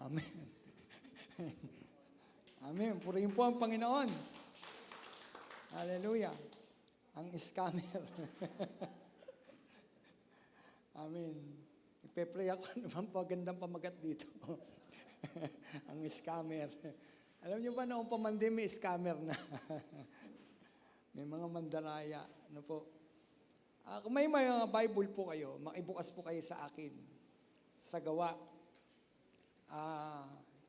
Amen. Amen. Purihin po ang Panginoon. Hallelujah. Ang scammer. Amen. Ipe-pray ako naman po gandang pamagat dito. Ang scammer. Alam niyo ba noong pamandemi, scammer na. May mga mandaraya. Ano po? Kung may mga Bible po kayo, makibukas po kayo sa akin. Sa Gawa.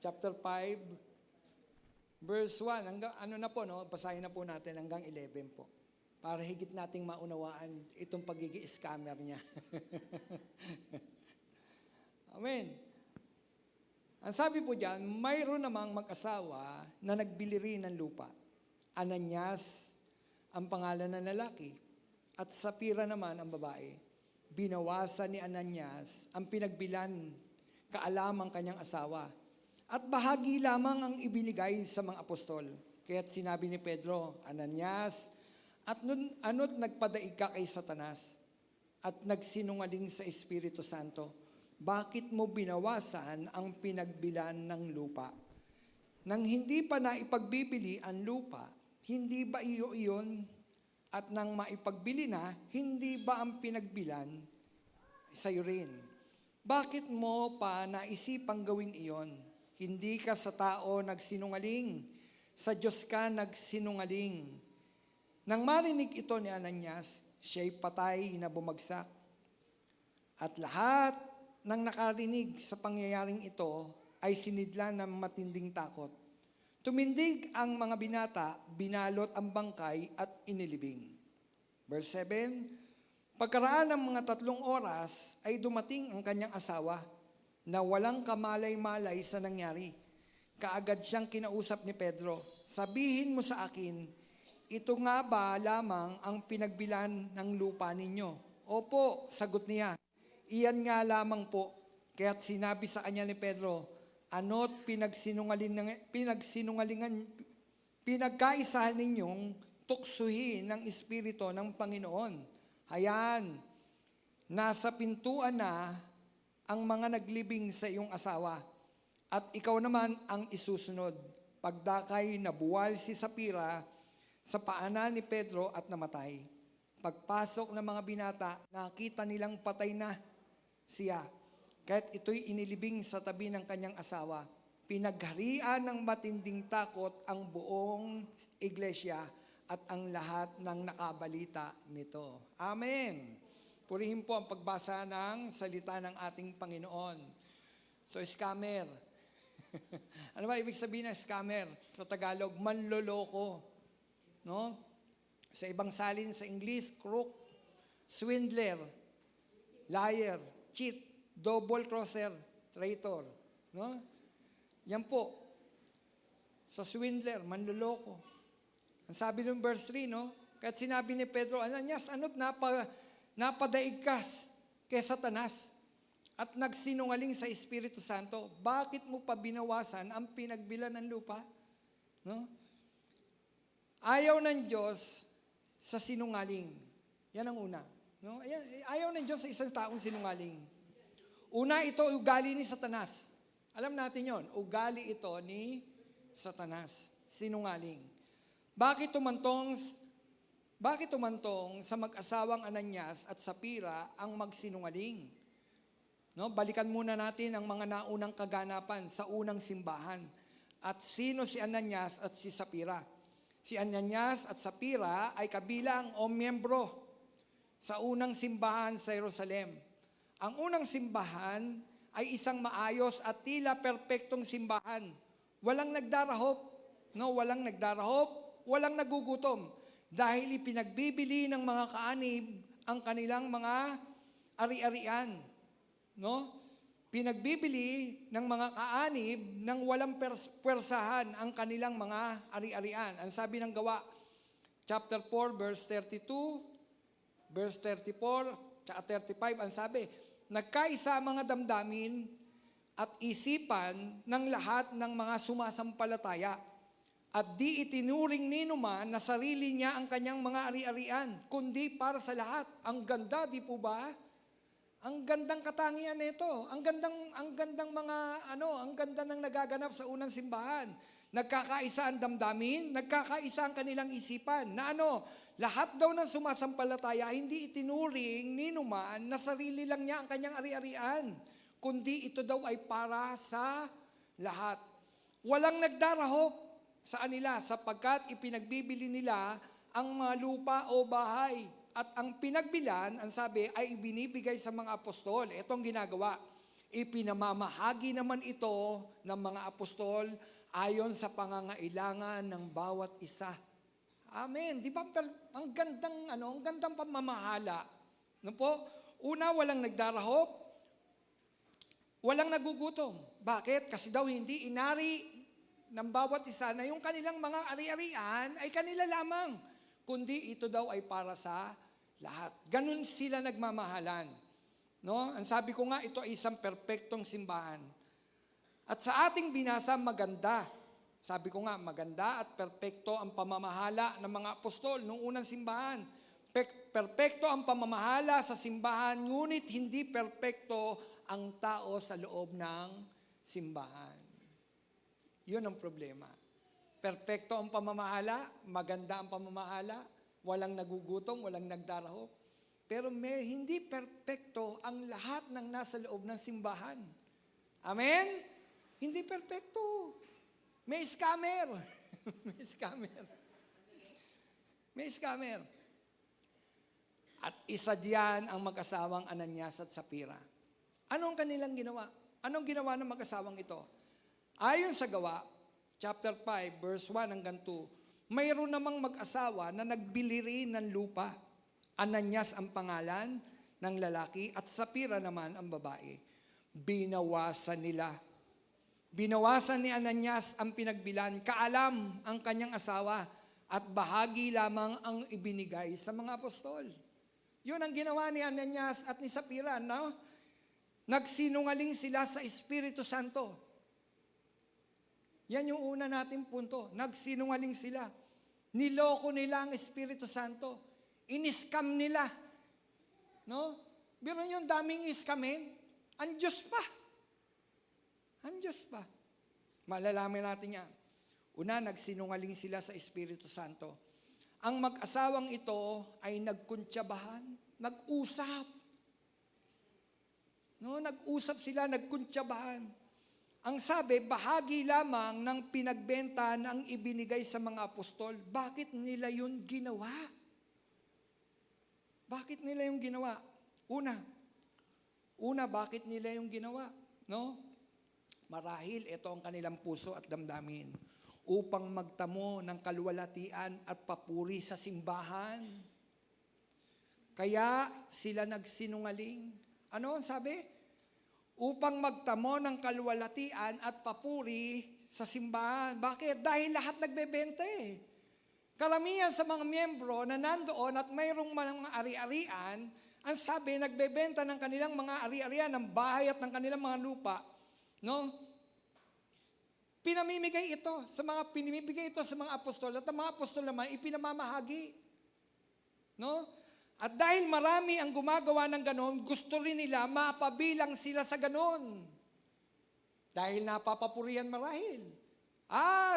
Chapter 5, verse 1. Hanggang, ano na po, no? Basahin na po natin hanggang 11 po. Para higit nating maunawaan itong pagiging scammer niya. Amen. Ang sabi po diyan, mayroon namang mag-asawa na nagbili rin ng lupa. Ananias ang pangalan ng lalaki at Sapira naman ang babae. Binawasan ni Ananias ang pinagbilan kaalamang kanyang asawa. At bahagi lamang ang ibinigay sa mga apostol. Kaya't sinabi ni Pedro, Ananias, ano't nagpadaig ka kay Satanas at nagsinungaling sa Espiritu Santo? Bakit mo binawasan ang pinagbilan ng lupa? Nang hindi pa naipagbibili ang lupa, hindi ba iyo iyon? At nang maipagbili na, hindi ba ang pinagbilan sa'yo rin? Bakit mo pa naisipang gawin iyon? Hindi ka sa tao nagsinungaling, sa Diyos ka nagsinungaling. Nang marinig ito ni Ananias, siya'y patay na bumagsak. At lahat ng nakarinig sa pangyayaring ito ay sinidlan ng matinding takot. Tumindig ang mga binata, binalot ang bangkay at inilibing. Verse 7, pagkaraan ng mga 3 oras ay dumating ang kanyang asawa na walang kamalay-malay sa nangyari. Kaagad siyang kinausap ni Pedro, sabihin mo sa akin, ito nga ba lamang ang pinagbilan ng lupa ninyo? Opo, sagot niya. Iyan nga lamang po. Kaya't sinabi sa kanya ni Pedro, ano't pinagkaisahan ninyong tuksuhin ng Espiritu ng Panginoon. Hayaan, nasa pintuan na ang mga naglibing sa iyong asawa, at ikaw naman ang isusunod. Pagdakay nabuwal si Sapira sa paanan ni Pedro at namatay. Pagpasok ng mga binata, nakita nilang patay na siya. Kahit ito'y inilibing sa tabi ng kanyang asawa. Pinagharian ng matinding takot ang buong iglesia at ang lahat ng nakabalita nito. Amen. Purihin po ang pagbasa ng salita ng ating Panginoon. So, scammer. Ano ba ibig sabihin ng scammer? Sa Tagalog, manloloko. No? Sa ibang salin sa English, crook, swindler, liar, cheat, double crosser, traitor. No? Yan po. Sa swindler, manloloko. Ang sabi ng verse 3, no? Kahit sinabi ni Pedro, Ananias, ano't napadaig ka kay Satanas at nagsinungaling sa Espiritu Santo, bakit mo pa binawasan ang pinagbilan ng lupa? No? Ayaw ng Diyos sa sinungaling. Yan ang una. No? Ayaw ng Diyos sa isang taong sinungaling. Una, ito ugali ni Satanas. Alam natin yon, ugali ito ni Satanas, sinungaling. Bakit tumantong sa mag-asawang Ananias at Sapira ang magsinungaling? No, balikan muna natin ang mga naunang kaganapan sa unang simbahan. At sino si Ananias at si Sapira? Si Ananias at Sapira ay kabilang o miyembro sa unang simbahan sa Jerusalem. Ang unang simbahan ay isang maayos at tila perpektong simbahan. Walang nagdarahop, no? Walang nagdarahop, walang nagugutom. Dahil ipinagbibili ng mga kaanib ang kanilang mga ari-arian. No? Pinagbibili ng mga kaanib ng walang pwersahan ang kanilang mga ari-arian. Ang sabi ng Gawa, chapter 4, verse 32, verse 34, tsaka 35, ang sabi, nagkaisa ang mga damdamin at isipan ng lahat ng mga sumasampalataya at di itinuring ni numan na sarili niya ang kanyang mga ari-arian, kundi para sa lahat. Ang ganda, di po ba? Ang gandang katangian nito. Ang gandang mga ang ganda ng nagaganap sa unang simbahan. Nagkakaisa ang damdamin, nagkakaisa ang kanilang isipan. Na lahat daw ng sumasampalataya hindi itinuring ni numan na sarili lang niya ang kanyang ari-arian, kundi ito daw ay para sa lahat. Walang nagdarahop sa kanila sapagkat ipinagbibili nila ang mga lupa o bahay. At ang pinagbilan, ang sabi, ay ibinibigay sa mga apostol. Ito ang ginagawa. Ipinamamahagi naman ito ng mga apostol ayon sa pangangailangan ng bawat isa. Amen. Di ba ang gandang pamamahala. No po? Una, walang nagdarahop, walang nagugutom. Bakit? Kasi daw hindi inari ng bawat isa na yung kanilang mga ari-arian ay kanila lamang, kundi ito daw ay para sa lahat. Ganun sila nagmamahalan. No? Ang sabi ko nga, ito ay isang perpektong simbahan. At sa ating binasa, maganda. Sabi ko nga, maganda at perpekto ang pamamahala ng mga apostol noong unang simbahan. Perpekto ang pamamahala sa simbahan, ngunit hindi perpekto ang tao sa loob ng simbahan. Yun ang problema. Perpekto ang pamamahala, maganda ang pamamahala, walang nagugutom, walang nagdarahop. Pero hindi perpekto ang lahat ng nasa loob ng simbahan. Amen? Hindi perpekto. May scammer. May scammer. May scammer. At isa diyan ang mag-asawang Ananias at Sapphira. Anong kanilang ginawa? Anong ginawa ng mag-asawang ito? Ayon sa Gawa, chapter 5, verse 1 hanggang 2, mayroon namang mag-asawa na nagbili rin ng lupa. Ananias ang pangalan ng lalaki at Sapphira naman ang babae. Binawasan nila. Binawasan ni Ananias ang pinagbilan, kaalam ang kanyang asawa at bahagi lamang ang ibinigay sa mga apostol. Yun ang ginawa ni Ananias at ni Sapphira, no? Nagsinungaling sila sa Espiritu Santo. Yan yung una nating punto. Nagsinungaling sila. Niloko nila ang Espiritu Santo. Iniskam nila. No? Pero yung daming iskamin, ang Diyos pa. Ang Diyos pa. Malalaman natin yan. Una, nagsinungaling sila sa Espiritu Santo. Ang mag-asawang ito ay nagkuntsabahan, nag-usap. No, nag-usap sila, nagkuntsabahan. Ang sabi, bahagi lamang ng pinagbenta ang ibinigay sa mga apostol. Bakit nila yun ginawa? Bakit nila yung ginawa? Una, bakit nila yung ginawa? No? Marahil ito ang kanilang puso at damdamin upang magtamo ng kaluwalhatian at papuri sa simbahan. Kaya sila nagsinungaling. Ano ang sabi? Upang magtamo ng kaluwalhatian at papuri sa simbahan. Bakit? Dahil lahat nagbebenta eh. Karamihan sa mga miyembro na nandoon at mayroong mga ari-arian, ang sabi, nagbebenta ng kanilang mga ari-arian, ng bahay at ng kanilang mga lupa. No? Pinamimigay ito sa mga apostol at ang mga apostol naman ipinamamahagi. No? At dahil marami ang gumagawa ng ganon, gusto rin nila mapabilang sila sa ganon. Dahil napapapurihan marahil.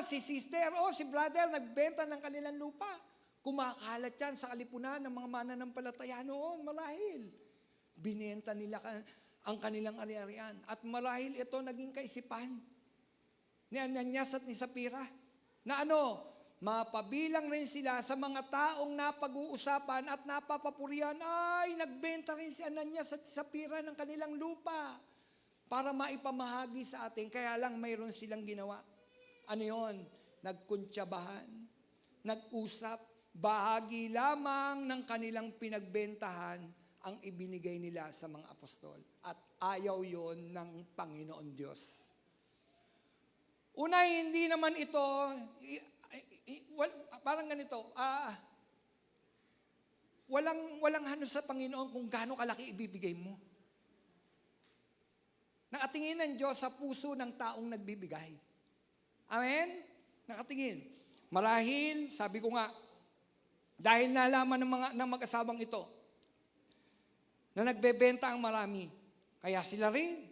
Si sister o si brother nagbenta ng kanilang lupa. Kumakalat yan sa kalipunan ng mga mananampalataya noon, marahil. Binenta nila ang kanilang ari-arian. At marahil ito naging kaisipan ni Ananias at ni Sapphira. Na mapabilang rin sila sa mga taong napag-uusapan at napapapurihan. Nagbenta rin si Ananias at si Sapphira ng kanilang lupa para maipamahagi sa atin. Kaya lang mayroon silang ginawa. Ano yun? Nagkuntsabahan, nag-usap, bahagi lamang ng kanilang pinagbentahan ang ibinigay nila sa mga apostol. At ayaw yon ng Panginoon Diyos. Una, hindi naman ito, parang ganito, walang ano sa Panginoon kung gaano kalaki ibibigay mo. Nakatingin ng Diyos sa puso ng taong nagbibigay. Amen? Nakatingin. Marahil, sabi ko nga, dahil nalaman ng mag-asawang ito, na nagbebenta ang marami. Kaya sila rin,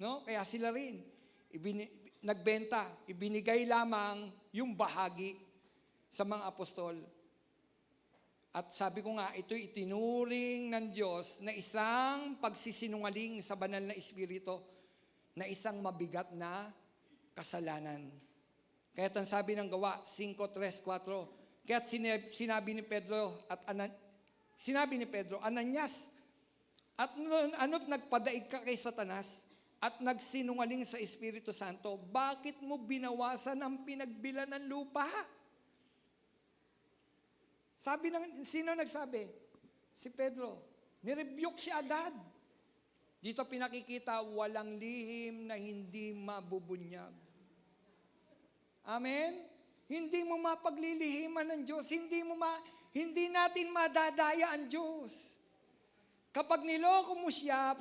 no? Kaya sila rin nagbenta, ibinigay lamang yung bahagi sa mga apostol. At sabi ko nga, ito'y itinuring ng Diyos na isang pagsisinungaling sa banal na Espiritu, na isang mabigat na kasalanan. Kaya't ang sabi ng Gawa 5:3-4, kaya't sinabi ni Pedro, Ananias, at ano't nagpadaig ka kay Satanas, at nagsinungaling sa Espiritu Santo, bakit mo binawasan ang pinagbilan ng lupa? Sino nagsabi? Si Pedro. Nirebuke siya agad. Dito pinakikita, walang lihim na hindi mabubunyag. Amen? Hindi mo mapaglilihiman ng Diyos. Hindi natin madadaya ang Diyos. Kapag niloko mo siya,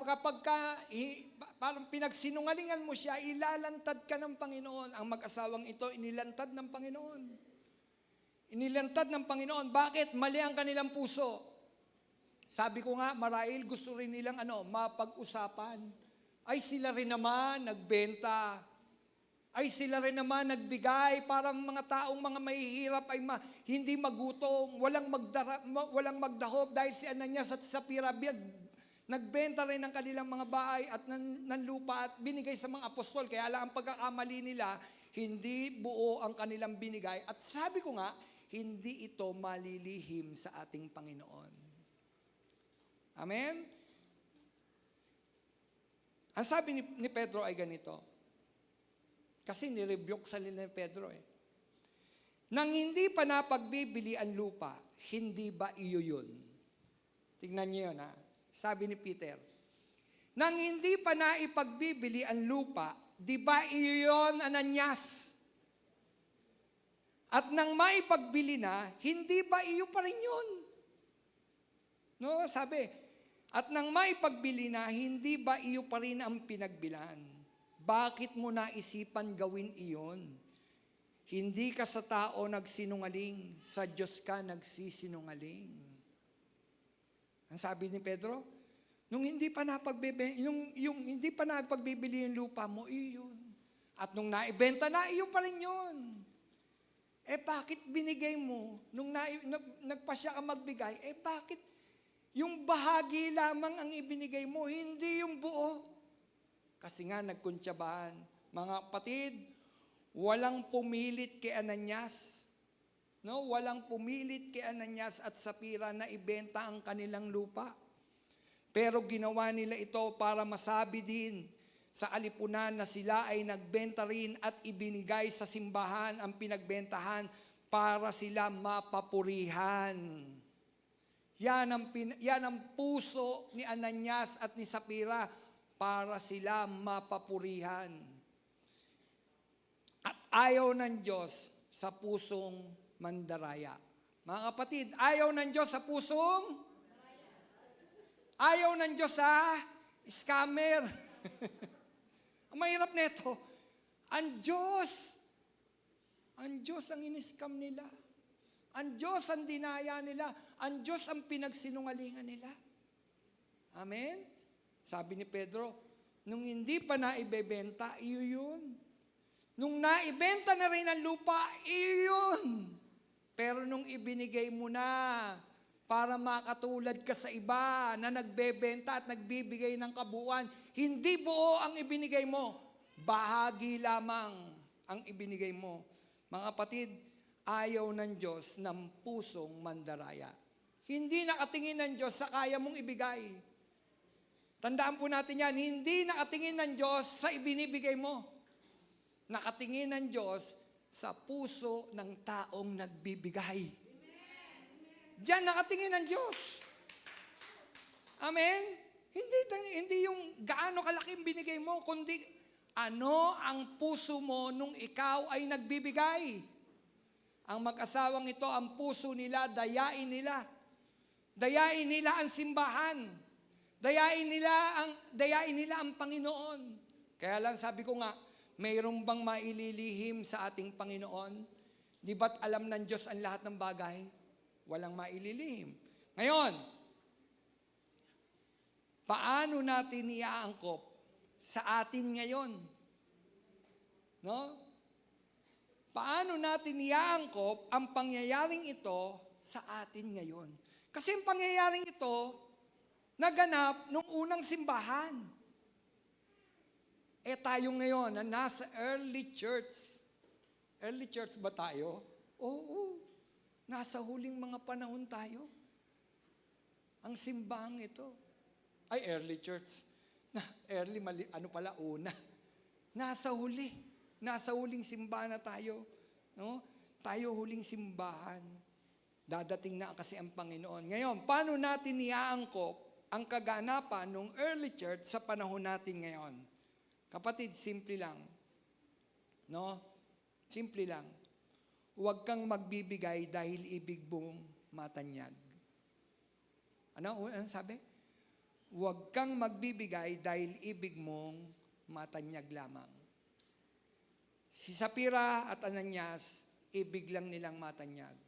parang pinagsinungalingan mo siya, ilalantad ka ng Panginoon. Ang mag-asawang ito, inilantad ng Panginoon. Inilantad ng Panginoon. Bakit? Mali ang kanilang puso. Sabi ko nga, marahil gusto rin nilang mapag-usapan. Ay sila rin naman nagbenta. Ay sila rin naman nagbigay para mga taong mga mahihirap ay hindi magutom, walang magdahop dahil si Ananias at Sapphira nagbenta rin ng kanilang mga bahay at ng lupa at binigay sa mga apostol. Kaya lang ang pagkakamali nila, hindi buo ang kanilang binigay. At sabi ko nga, hindi ito malilihim sa ating Panginoon. Amen? Ang sabi ni Pedro ay ganito, kasi nirebuke sa nila ni Pedro Nang hindi pa napagbibili ang lupa, hindi ba iyo yun? Tingnan niyo yun Sabi ni Peter, nang hindi pa naipagbibili ang lupa, di ba iyo yun, Ananias? At nang maipagbili na, hindi ba iyo pa rin yun? No, sabi, at nang maipagbili na, hindi ba iyo pa rin ang pinagbilan? Bakit mo naisipan gawin iyon? Hindi ka sa tao nagsinungaling, sa Diyos ka nagsisinungaling. Ang sabi ni Pedro, nung hindi pa napagbibili yung lupa mo, iyon. At nung naibenta na, iyo pa rin yun. Bakit binigay mo? Nung nagpasya ka magbigay, bakit yung bahagi lamang ang ibinigay mo, hindi yung buo? Kasi nga nagkuntsabahan. Mga kapatid, walang pumilit kay Ananias. No, walang pumilit kay Ananias at Sapphira na ibenta ang kanilang lupa. Pero ginawa nila ito para masabi din sa alipunan na sila ay nagbenta rin at ibinigay sa simbahan ang pinagbentahan para sila mapapurihan. Yan ang puso ni Ananias at ni Sapphira, para sila mapapurihan. At ayaw ng Diyos sa pusong mandaraya. Mga kapatid, ayaw ng Diyos sa pusong? Ayaw ng Diyos sa scammer. Ang mahirap nito, ang Diyos ang in-scam nila. Ang Diyos ang dinaya nila. Ang Diyos ang pinagsinungalingan nila. Amen? Sabi ni Pedro, nung hindi pa naibebenta, iyo yun. Nung naibenta na rin ang lupa, iyo yun. Pero nung ibinigay mo na para makatulad ka sa iba na nagbebenta at nagbibigay ng kabuuan, hindi buo ang ibinigay mo. Bahagi lamang ang ibinigay mo. Mga kapatid, ayaw ng Diyos ng pusong mandaraya. Hindi nakatingin ng Diyos sa kaya mong ibigay. Tandaan po natin yan, hindi nakatingin ng Diyos sa ibinibigay mo. Nakatingin ng Diyos sa puso ng taong nagbibigay. Diyan nakatingin ng Diyos. Amen? Hindi yung gaano kalaking binigay mo, kundi ano ang puso mo nung ikaw ay nagbibigay. Ang mag-asawang ito, ang puso nila, dayain nila. Dayain nila ang simbahan. Dayain nila ang Panginoon. Kaya lang sabi ko nga, mayroon bang maililihim sa ating Panginoon? Di ba't alam ng Diyos ang lahat ng bagay? Walang maililihim. Ngayon, paano natin iaangkop sa atin ngayon? No? Paano natin iaangkop ang pangyayaring ito sa atin ngayon? Kasi ang pangyayaring ito, naganap nung unang simbahan. Tayo ngayon na nasa early church. Early church ba tayo? Oo. Nasa huling mga panahon tayo. Ang simbahang ito. Ay, early church. Early, una. Nasa huli. Nasa huling simbahan na tayo. No? Tayo huling simbahan. Dadating na kasi ang Panginoon. Ngayon, paano natin iaangkop ang kaganapan ng early church sa panahon natin ngayon? Kapatid, simple lang. No? Simple lang. Huwag kang magbibigay dahil ibig mong matanyag. Ano sabi? Huwag kang magbibigay dahil ibig mong matanyag lamang. Si Sapphira at Ananias, ibig lang nilang matanyag.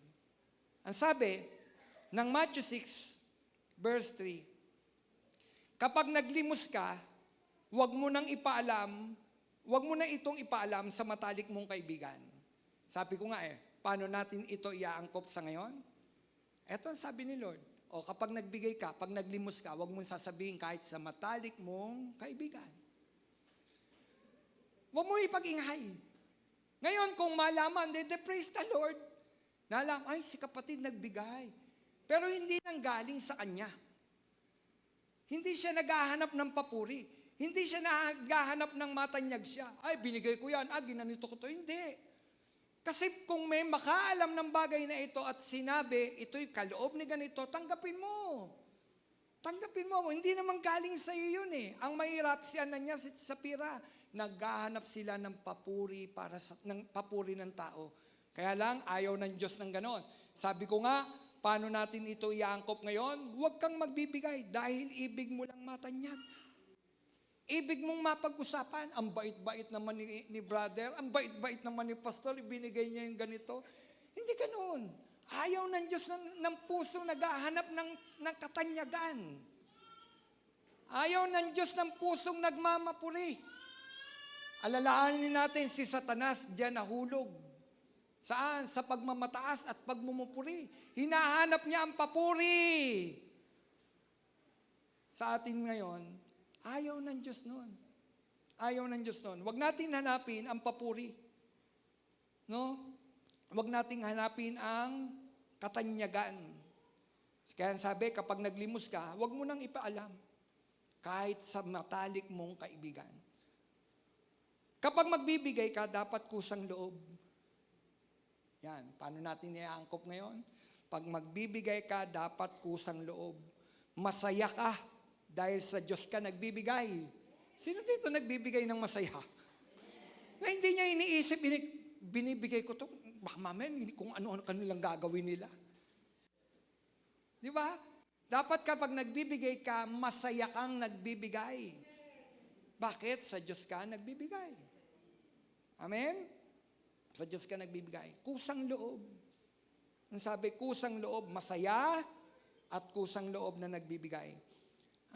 Ang sabi ng Matthew 6, verse 3, kapag naglimos ka, huwag mo nang itong ipaalam sa matalik mong kaibigan. Sabi ko nga paano natin ito iaangkop sa ngayon? Ito ang sabi ni Lord. Kapag nagbigay ka, pag naglimos ka, huwag mong sasabihin kahit sa matalik mong kaibigan. Huwag mo ipag-ingay. Ngayon, kung malaman, praise the Lord. Nalam, si kapatid nagbigay. Pero hindi nang galing sa kanya. Hindi siya naghahanap ng papuri. Hindi siya naghahanap ng matanyag siya. Binigay ko yan. Ginanito ko to. Hindi. Kasi kung may makaalam ng bagay na ito at sinabi, ito'y kaloob ni ganito, tanggapin mo. Tanggapin mo. Hindi naman galing sa iyo yun Ang mahirap si Ananias at Sapphira, naghahanap sila ng papuri ng papuri ng tao. Kaya lang, ayaw ng Diyos ng ganon. Sabi ko nga, paano natin ito iaangkop ngayon? Huwag kang magbibigay dahil ibig mo lang matanyag. Ibig mong mapag-usapan, ang bait-bait naman ni brother, ang bait-bait naman ni pastor, ibinigay niya yung ganito. Hindi ganoon. Ayaw ng Diyos ng pusong naghahanap ng katanyagan. Ayaw ng Diyos ng pusong nagmamapuri. Alalahanin natin si Satanas diyan nahulog. Saan? Sa pagmamataas at pagmumupuri. Hinahanap niya ang papuri. Sa atin ngayon, ayaw ng Diyos noon. Ayaw ng Diyos noon. Huwag natin hanapin ang papuri. No? Huwag nating hanapin ang katanyagan. Kaya sabi, kapag naglimos ka, huwag mo nang ipaalam. Kahit sa matalik mong kaibigan. Kapag magbibigay ka, dapat kusang loob. Yan, paano natin iaangkop ngayon? Pag magbibigay ka, dapat kusang loob. Masaya ka dahil sa Diyos ka nagbibigay. Sino dito nagbibigay ng masaya? Na hindi niya iniisip, binibigay ko to, baka mamaya kung ano lang gagawin nila. Di ba? Dapat kapag nagbibigay ka, masaya kang nagbibigay. Bakit? Sa Diyos ka nagbibigay. Amen? Sa Diyos ka nagbibigay. Kusang loob. Ang sabi, kusang loob, masaya at kusang loob na nagbibigay.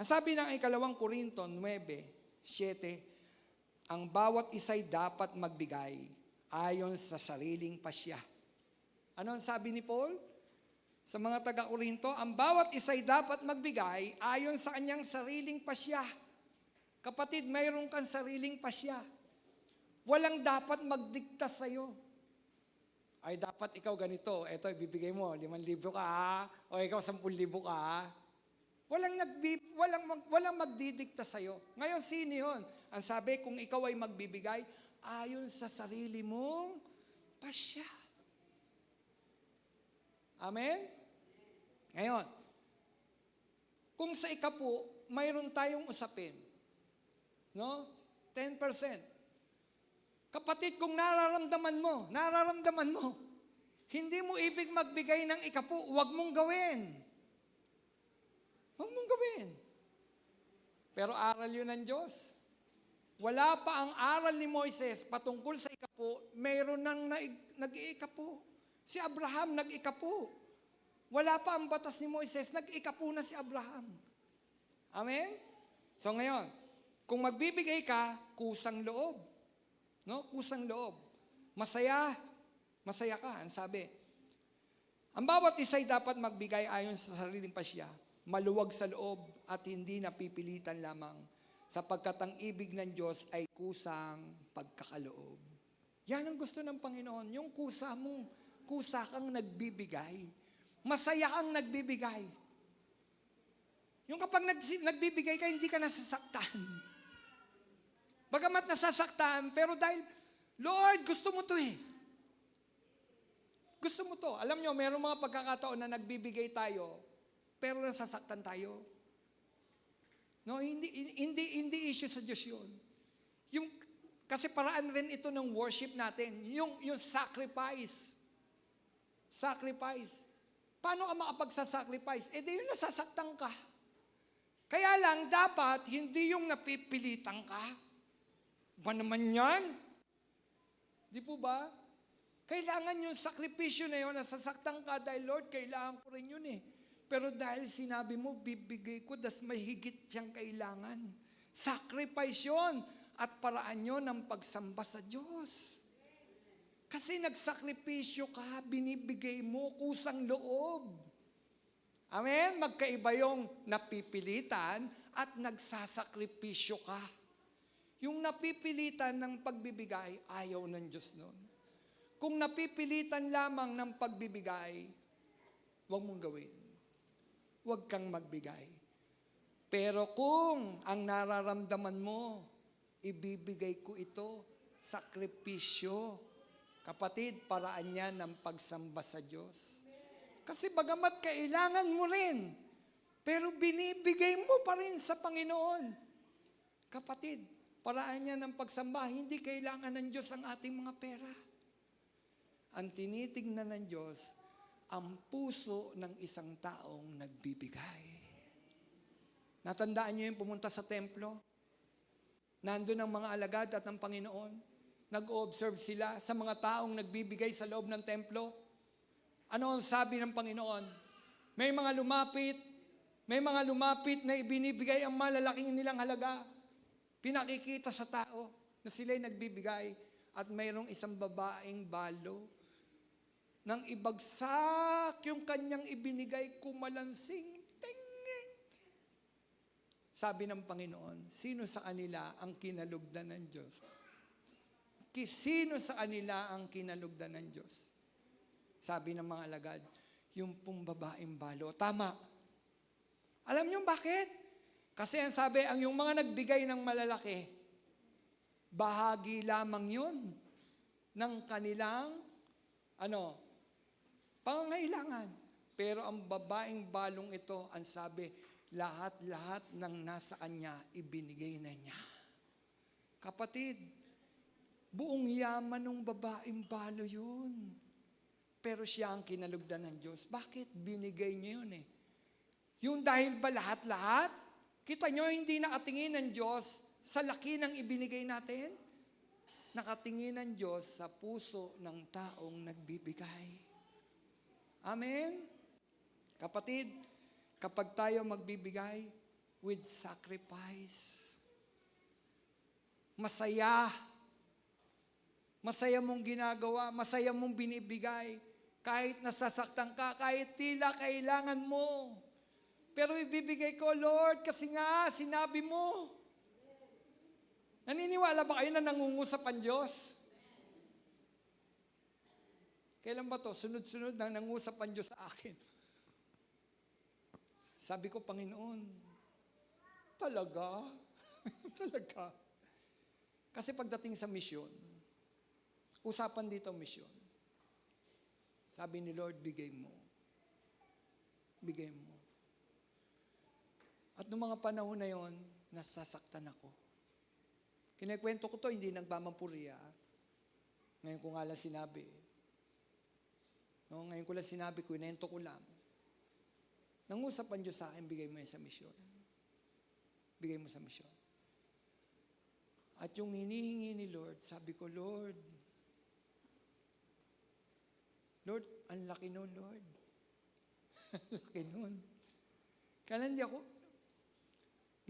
Ang sabi ng 2 Korinto 9:7, ang bawat isa'y dapat magbigay ayon sa sariling pasya. Ano ang sabi ni Paul? Sa mga taga-Korinto, ang bawat isa'y dapat magbigay ayon sa kanyang sariling pasya. Kapatid, mayroon kang sariling pasya. Walang dapat magdikta sa'yo. Ay, dapat ikaw ganito. Eto, ibibigay mo, 5,000 ka ha? O ikaw 10,000 ka ha? Walang magdidikta sa'yo. Ngayon, sino yun? Ang sabi, kung ikaw ay magbibigay, ayon sa sarili mong pasya. Amen? Ngayon, kung sa ikapu, mayroon tayong usapin. No? 10%. Kapatid, kung nararamdaman mo, hindi mo ibig magbigay ng ikapu, huwag mong gawin. Huwag mong gawin. Pero aral yun ng Diyos. Wala pa ang aral ni Moises patungkol sa ikapu, mayroon nang nag-iikapu. Si Abraham nag-ikapu. Wala pa ang batas ni Moises, nag-ikapu na si Abraham. Amen? So ngayon, kung magbibigay ka, kusang loob. No? Kusang loob. Masaya ka, ang sabi. Ang bawat isa'y dapat magbigay ayon sa sariling pasya, maluwag sa loob at hindi napipilitan lamang, sapagkat ang ibig ng Diyos ay kusang pagkakaloob. Yan ang gusto ng Panginoon, yung kusa mo, kusa kang nagbibigay. Masaya kang nagbibigay. Yung kapag nagbibigay ka, hindi ka nasasaktan. Bagamat nasasaktan, pero dahil, Lord, gusto mo to eh. Gusto mo to. Alam nyo, mayroong mga pagkakataon na nagbibigay tayo, pero nasasaktan tayo. No, hindi issue sa Diyos yun. Kasi paraan rin ito ng worship natin. Yung sacrifice. Sacrifice. Paano ka makapagsasacrifice? Eh di yung nasasaktan ka. Kaya lang, dapat, hindi yung napipilitan ka. Ba naman yan? Di po ba? Kailangan yung sakripisyo na yun, nasasaktan ka dahil, Lord, kailangan ko rin yun eh. Pero dahil sinabi mo, bibigay ko, das may higit siyang kailangan. Sacrifice yun at paraan yun ng pagsamba sa Diyos. Kasi nagsakripisyo ka, binibigay mo, kusang loob. Amen? Magkaiba yung napipilitan at nagsasakripisyo ka. Yung napipilitan ng pagbibigay, ayaw ng Diyos nun. Kung napipilitan lamang ng pagbibigay, huwag mong gawin. Huwag kang magbigay. Pero kung ang nararamdaman mo, ibibigay ko ito, sakripisyo. Kapatid, paraan yan ng pagsamba sa Diyos. Kasi bagamat kailangan mo rin, pero binibigay mo pa rin sa Panginoon. Kapatid, paraan niya ng pagsamba, hindi kailangan ng Diyos ang ating mga pera. Ang tinitingnan ng Diyos, ang puso ng isang taong nagbibigay. Natandaan niyo yung pumunta sa templo? Nandun ang mga alagad at ang Panginoon. Nag-observe sila sa mga taong nagbibigay sa loob ng templo. Ano ang sabi ng Panginoon? May mga lumapit na ibinibigay ang malalaking nilang halaga. Pinakikita sa tao na sila'y nagbibigay at mayroong isang babaeng balo. Nang ibagsak yung kanyang ibinigay, kumalansing, tingin. Sabi ng Panginoon, sino sa kanila ang kinalugdan ng Diyos? Sino sa kanila ang kinalugdan ng Diyos? Sabi ng mga alagad, yung pong babaeng balo. Tama. Alam niyo bakit? Kasi ang sabi, ang yung mga nagbigay ng malalaki, bahagi lamang yun ng kanilang, pangangailangan. Pero ang babaeng balong ito, ang sabi, lahat-lahat ng nasa kanya, ibinigay na niya. Kapatid, buong yaman ng babaeng balo yun. Pero siya ang kinalugdan ng Diyos. Bakit? Binigay niya yun eh. Yung dahil ba lahat-lahat? Kita nyo, hindi nakatingin ng Diyos sa laki ng ibinigay natin. Nakatingin ng Diyos sa puso ng taong nagbibigay. Amen? Kapatid, kapag tayo magbibigay with sacrifice, masaya mong ginagawa, masaya mong binibigay, kahit nasasaktan ka, kahit tila kailangan mo. Pero ibibigay ko, Lord, kasi nga, sinabi mo. Naniniwala ba kayo na nangungusap ang Diyos? Kailan ba to? Sunod-sunod na nangusap ang Diyos sa akin. Sabi ko, Panginoon, talaga? Talaga? Kasi pagdating sa misyon, usapan dito misyon. Sabi ni Lord, bigay mo. Bigay mo. At noong mga panahon na yon, nasasaktan ako. Kinikwento ko to, hindi nagmamampuriya. Ngayon ko nga lang sinabi. No, ngayon ko lang sinabi, kwento ko lang. Nangusap ang Diyos sa akin, bigay mo yan sa misyon. Bigay mo sa misyon. At yung hinihingi ni Lord, sabi ko, Lord, ang laki nun, Lord. Ang laki nun. Kaya hindi ako,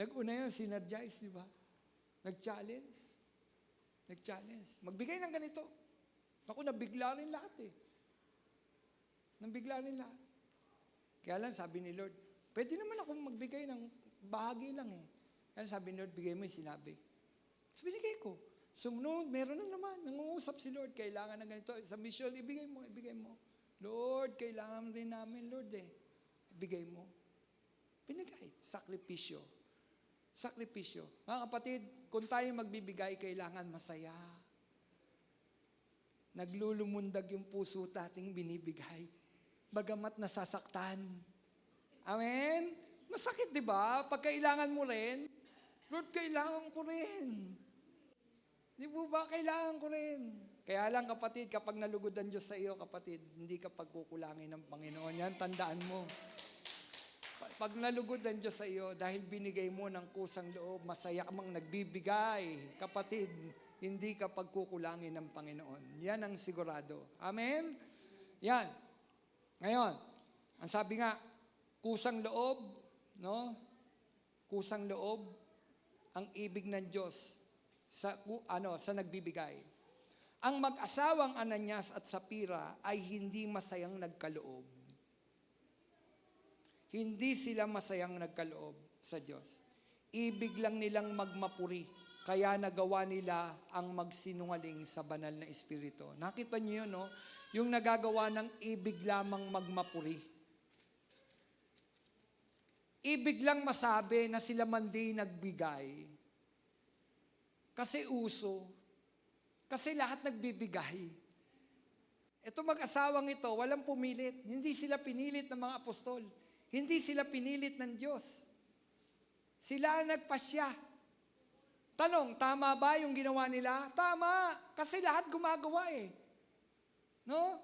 Nag-una yun, synergize, di ba? Nag-challenge. Magbigay ng ganito. Ako, nabigla rin lahat eh. Nabigla rin lahat. Kaya lang, sabi ni Lord, pwede naman ako magbigay ng bahagi lang eh. Kaya lang, sabi ni Lord, bigay mo yung sinabi. Tapos binigay ko. Sumunod, meron na naman. Nangungusap si Lord, kailangan ng ganito. Sa mission, ibigay mo. Lord, kailangan rin namin, Lord eh. Ibigay mo. Binigay. Sakripisyo. Mga kapatid, kung tayo magbibigay, kailangan masaya. Naglulumundag yung puso tating binibigay. Bagamat nasasaktan. Amen? Masakit, di ba? Pag kailangan mo rin, Lord, kailangan ko rin. Di po ba? Kailangan ko rin. Kaya lang, kapatid, kapag nalugod ang Diyos sa iyo, kapatid, hindi ka pagkukulangin ng Panginoon. Yan, tandaan mo. Pag nalugod ang Diyos sa iyo, dahil binigay mo ng kusang loob, masaya ka mang nagbibigay. Kapatid, hindi ka pagkukulangin ng Panginoon. Yan ang sigurado. Amen? Yan. Ngayon, ang sabi nga, kusang loob, no? Kusang loob, ang ibig ng Diyos sa nagbibigay. Ang mag-asawang Ananias at Sapira ay hindi masayang nagkaloob. Hindi sila masayang nagkaloob sa Diyos. Ibig lang nilang magmapuri, kaya nagawa nila ang magsinungaling sa banal na Espiritu. Nakita niyo yun, no? Yung nagagawa ng ibig lamang magmapuri. Ibig lang masabi na sila man di nagbigay. Kasi uso. Kasi lahat nagbibigay. Ito mag-asawang ito, walang pumilit. Hindi sila pinilit ng mga apostol. Hindi sila pinilit ng Diyos. Sila ang nagpasya. Tanong, tama ba yung ginawa nila? Tama. Kasi lahat gumagawa eh. No?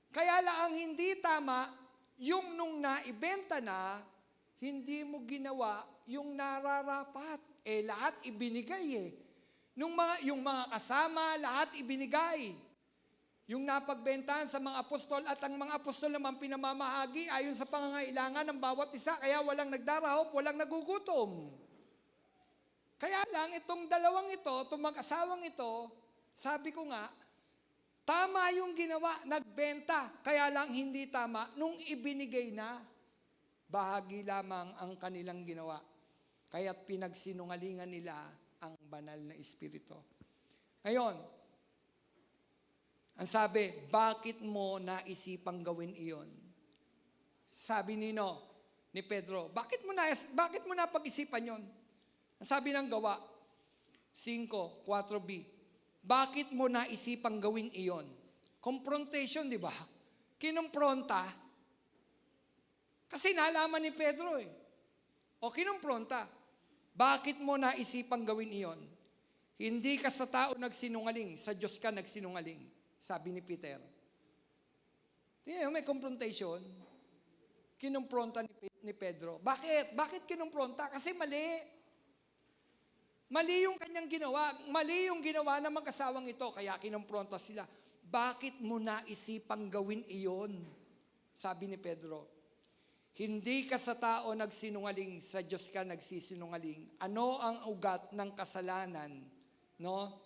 Kaya lang ang hindi tama, yung nung naibenta na, hindi mo ginawa yung nararapat. Lahat ibinigay eh. Yung mga kasama, lahat ibinigay. Yung napagbentahan sa mga apostol at ang mga apostol naman pinamamahagi ayon sa pangangailangan ng bawat isa. Kaya walang nagdarahop, walang nagugutom. Kaya lang, itong dalawang ito, itong mag-asawang ito, sabi ko nga, tama yung ginawa, nagbenta. Kaya lang hindi tama, nung ibinigay na, bahagi lamang ang kanilang ginawa. Kaya't pinagsinungalingan nila ang banal na Espiritu. Ngayon, ang sabi, bakit mo naisipang gawin iyon? Sabi ni Pedro, bakit mo napag-isipan yon? Ang sabi ng gawa, 5, 4b, bakit mo naisipang gawin iyon? Confrontation, di ba? Kinumpronta. Kasi nalaman ni Pedro eh. O kinumpronta. Bakit mo naisipang gawin iyon? Hindi ka sa tao nagsinungaling, sa Diyos ka nagsinungaling. Sabi ni Peter. May confrontation. Kinumpronta ni Pedro. Bakit? Bakit kinumpronta? Kasi mali. Mali yung kanyang ginawa. Mali yung ginawa ng mag-asawang ito. Kaya kinumpronta sila. Bakit mo naisipang gawin iyon? Sabi ni Pedro. Hindi ka sa tao nagsinungaling, sa Diyos ka nagsisinungaling. Ano ang ugat ng kasalanan, no?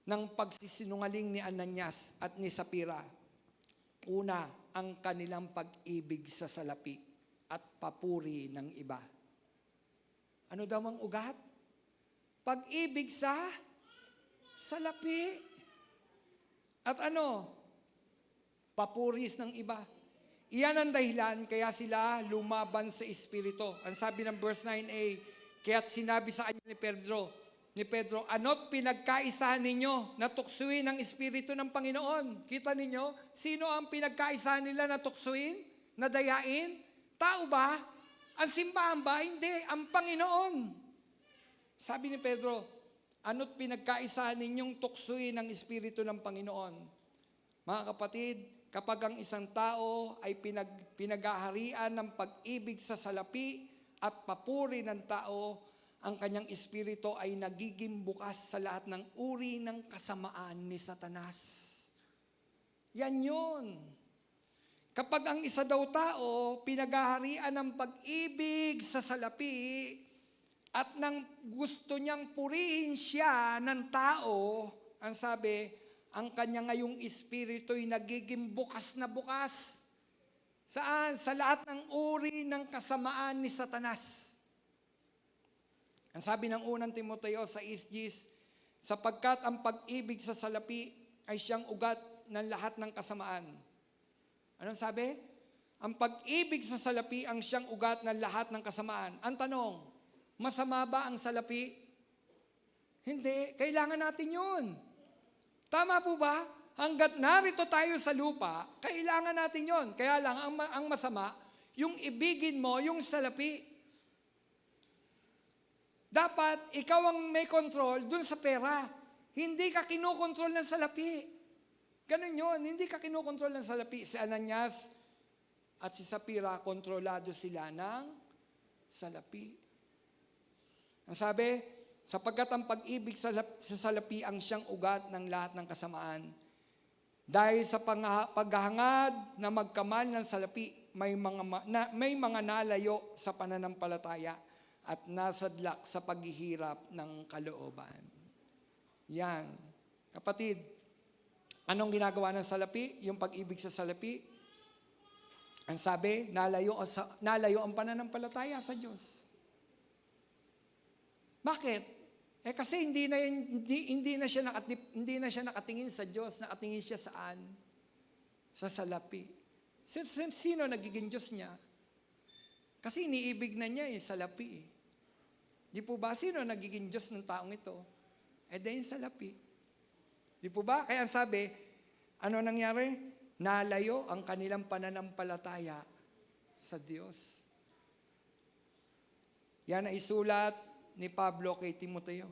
Ng pagsisinungaling ni Ananias at ni Sapira? Una, ang kanilang pag-ibig sa salapi at papuri ng iba. Ano daw ang ugat? Pag-ibig sa salapi. At papuris ng iba. Iyan ang dahilan kaya sila lumaban sa Espiritu. Ang sabi ng verse 9a, kaya't sinabi sa kanya ni Pedro, ano't pinagkaisahan ninyo na tuksuin ang Espiritu ng Panginoon? Kita ninyo? Sino ang pinagkaisahan nila na tuksuin? Na dayain? Tao ba? Ang simbahan ba? Hindi. Ang Panginoon. Sabi ni Pedro, ano't pinagkaisahan ninyong tuksuin ang Espiritu ng Panginoon? Mga kapatid, kapag ang isang tao ay pinaghaharian ng pag-ibig sa salapi at papuri ng tao, ang kanyang espiritu ay nagiging bukas sa lahat ng uri ng kasamaan ni Satanas. Yan yun. Kapag ang isa daw tao, pinaghaharian ng pag-ibig sa salapi, At nang gusto niyang purihin siya ng tao, ang sabi, ang kanya ngayong espiritu'y nagiging bukas na bukas. Saan? Sa lahat ng uri ng kasamaan ni Satanas. Ang sabi ng unang Timoteo sa 6:10, sapagkat ang pag-ibig sa salapi ay siyang ugat ng lahat ng kasamaan. Anong sabi? Ang pag-ibig sa salapi ang siyang ugat ng lahat ng kasamaan. Ang tanong, masama ba ang salapi? Hindi. Kailangan natin yun. Tama po ba? Hanggat narito tayo sa lupa, kailangan natin yon. Kaya lang, ang masama, yung ibigin mo, yung salapi. Dapat, ikaw ang may control dun sa pera. Hindi ka kinukontrol ng salapi. Ganun yun, hindi ka kinukontrol ng salapi. Si Ananias at si Sapira, kontrolado sila ng salapi. Ang sabi, sapagkat ang pag-ibig sa salapi ang siyang ugat ng lahat ng kasamaan. Dahil sa paghahangad na magkamal ng salapi, may mga nalayo sa pananampalataya at nasadlak sa paghihirap ng kalooban. Yan. Kapatid, anong ginagawa ng salapi? Yung pag-ibig sa salapi. Ang sabi, nalayo ang pananampalataya sa Diyos. Bakit? Kasi hindi na siya nakatingin sa Diyos, nakatingin siya saan? Sa salapi. Sino nagiging Diyos niya? Kasi iniibig na niya salapi. Di po ba? Sino nagiging Diyos ng taong ito? Dahil salapi. Di po ba? Kaya sabi, ano nangyari? Nalayo ang kanilang pananampalataya sa Diyos. Yan ay isulat ni Pablo kay Timoteo.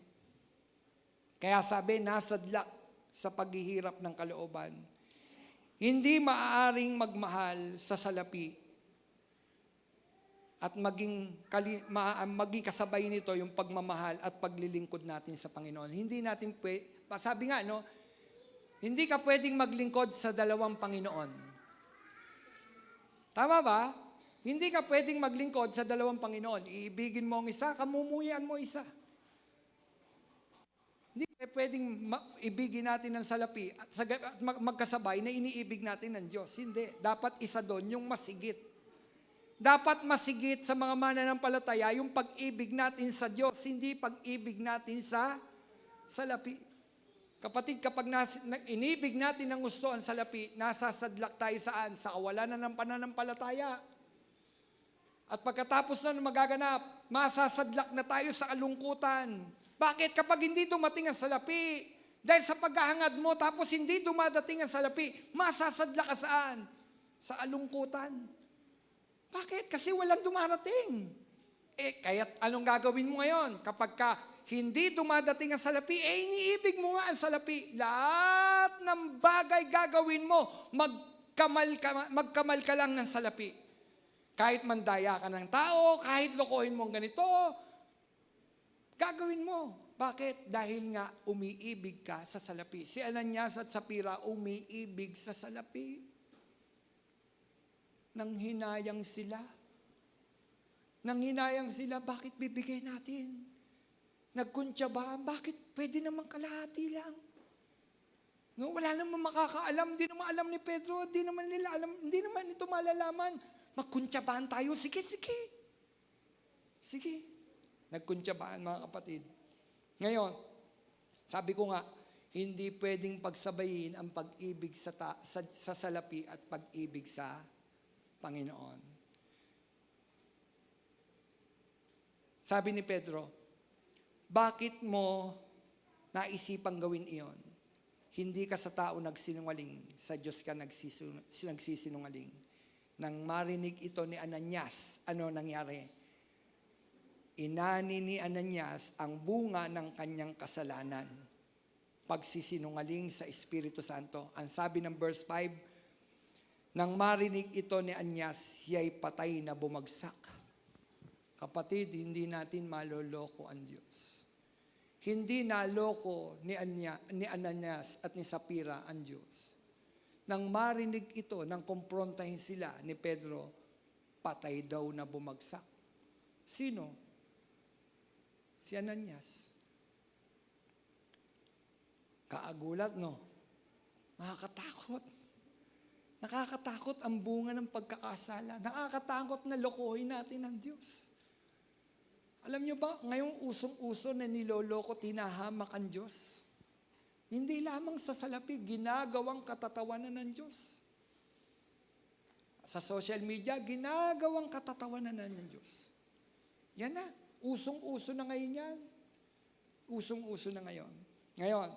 Kaya sabi, nasadlak sa paghihirap ng kalooban. Hindi maaaring magmahal sa salapi at maging kasabay nito yung pagmamahal at paglilingkod natin sa Panginoon. Hindi natin sabi nga, no, hindi ka pwedeng maglingkod sa dalawang Panginoon. Tama ba? Hindi ka pwedeng maglingkod sa dalawang Panginoon. Iibigin mo ang isa, kamumuyan mo isa. Hindi ka pwedeng ibigin natin ng salapi at magkasabay na iniibig natin ng Diyos. Hindi. Dapat isa doon, yung masigit. Dapat masigit sa mga mananampalataya yung pag-ibig natin sa Diyos, hindi pag-ibig natin sa salapi. Kapatid, kapag inibig natin ng gusto ang salapi, nasasadlak tayo saan? Sa kawalan ng pananampalataya. At pagkatapos na magaganap, masasadlak na tayo sa kalungkutan. Bakit? Kapag hindi dumating ang salapi, dahil sa paghahangad mo, tapos hindi dumadating ang salapi, masasadlak ka saan? Sa kalungkutan. Bakit? Kasi walang dumarating. Kaya anong gagawin mo ngayon? Kapag hindi dumadating ang salapi, iniibig mo nga ang salapi. Lahat ng bagay gagawin mo, magkamal ka lang ng salapi. Kahit mandaya ka ng tao, kahit lokohin mo ganito, gagawin mo. Bakit? Dahil nga umiibig ka sa salapi. Si Ananias at Sapira umiibig sa salapi. Nanghinayang sila. Bakit bibigay natin? Nagkuntya ba? Bakit pwede naman kalahati lang? No, wala naman makakaalam. Hindi naman alam ni Pedro. Hindi naman nila alam. Hindi naman ito malalaman. Magkuntsabahan tayo. Sige. Nagkuntsabahan, mga kapatid. Ngayon, sabi ko nga, hindi pwedeng pagsabayin ang pag-ibig sa salapi at pag-ibig sa Panginoon. Sabi ni Pedro, bakit mo naisipang gawin iyon? Hindi ka sa tao nagsinungaling, sa Diyos ka nagsisinungaling. Nang marinig ito ni Ananias, ano nangyari? Inani ni Ananias ang bunga ng kanyang kasalanan. Pagsisinungaling sa Espiritu Santo. Ang sabi ng verse 5, nang marinig ito ni Ananias, siya'y patay na bumagsak. Kapatid, hindi natin maloloko ang Diyos. Hindi naloko ni Ananias at ni Sapira ang Diyos. Nang marinig ito, nang kumprontahin sila ni Pedro, patay daw na bumagsak. Sino? Si Ananias. Kaagulat, no? Nakakatakot. Nakakatakot ang bunga ng pagkakasala. Nakakatakot na lokohin natin ang Diyos. Alam niyo ba, ngayong usong-uso na niloloko, tinahamak ang Diyos. Hindi lamang sa salapi, ginagawang katatawanan ng Diyos. Sa social media, ginagawang katatawanan ng Diyos. Yan na, usong-uso na ngayon yan. Usong-uso na ngayon. Ngayon,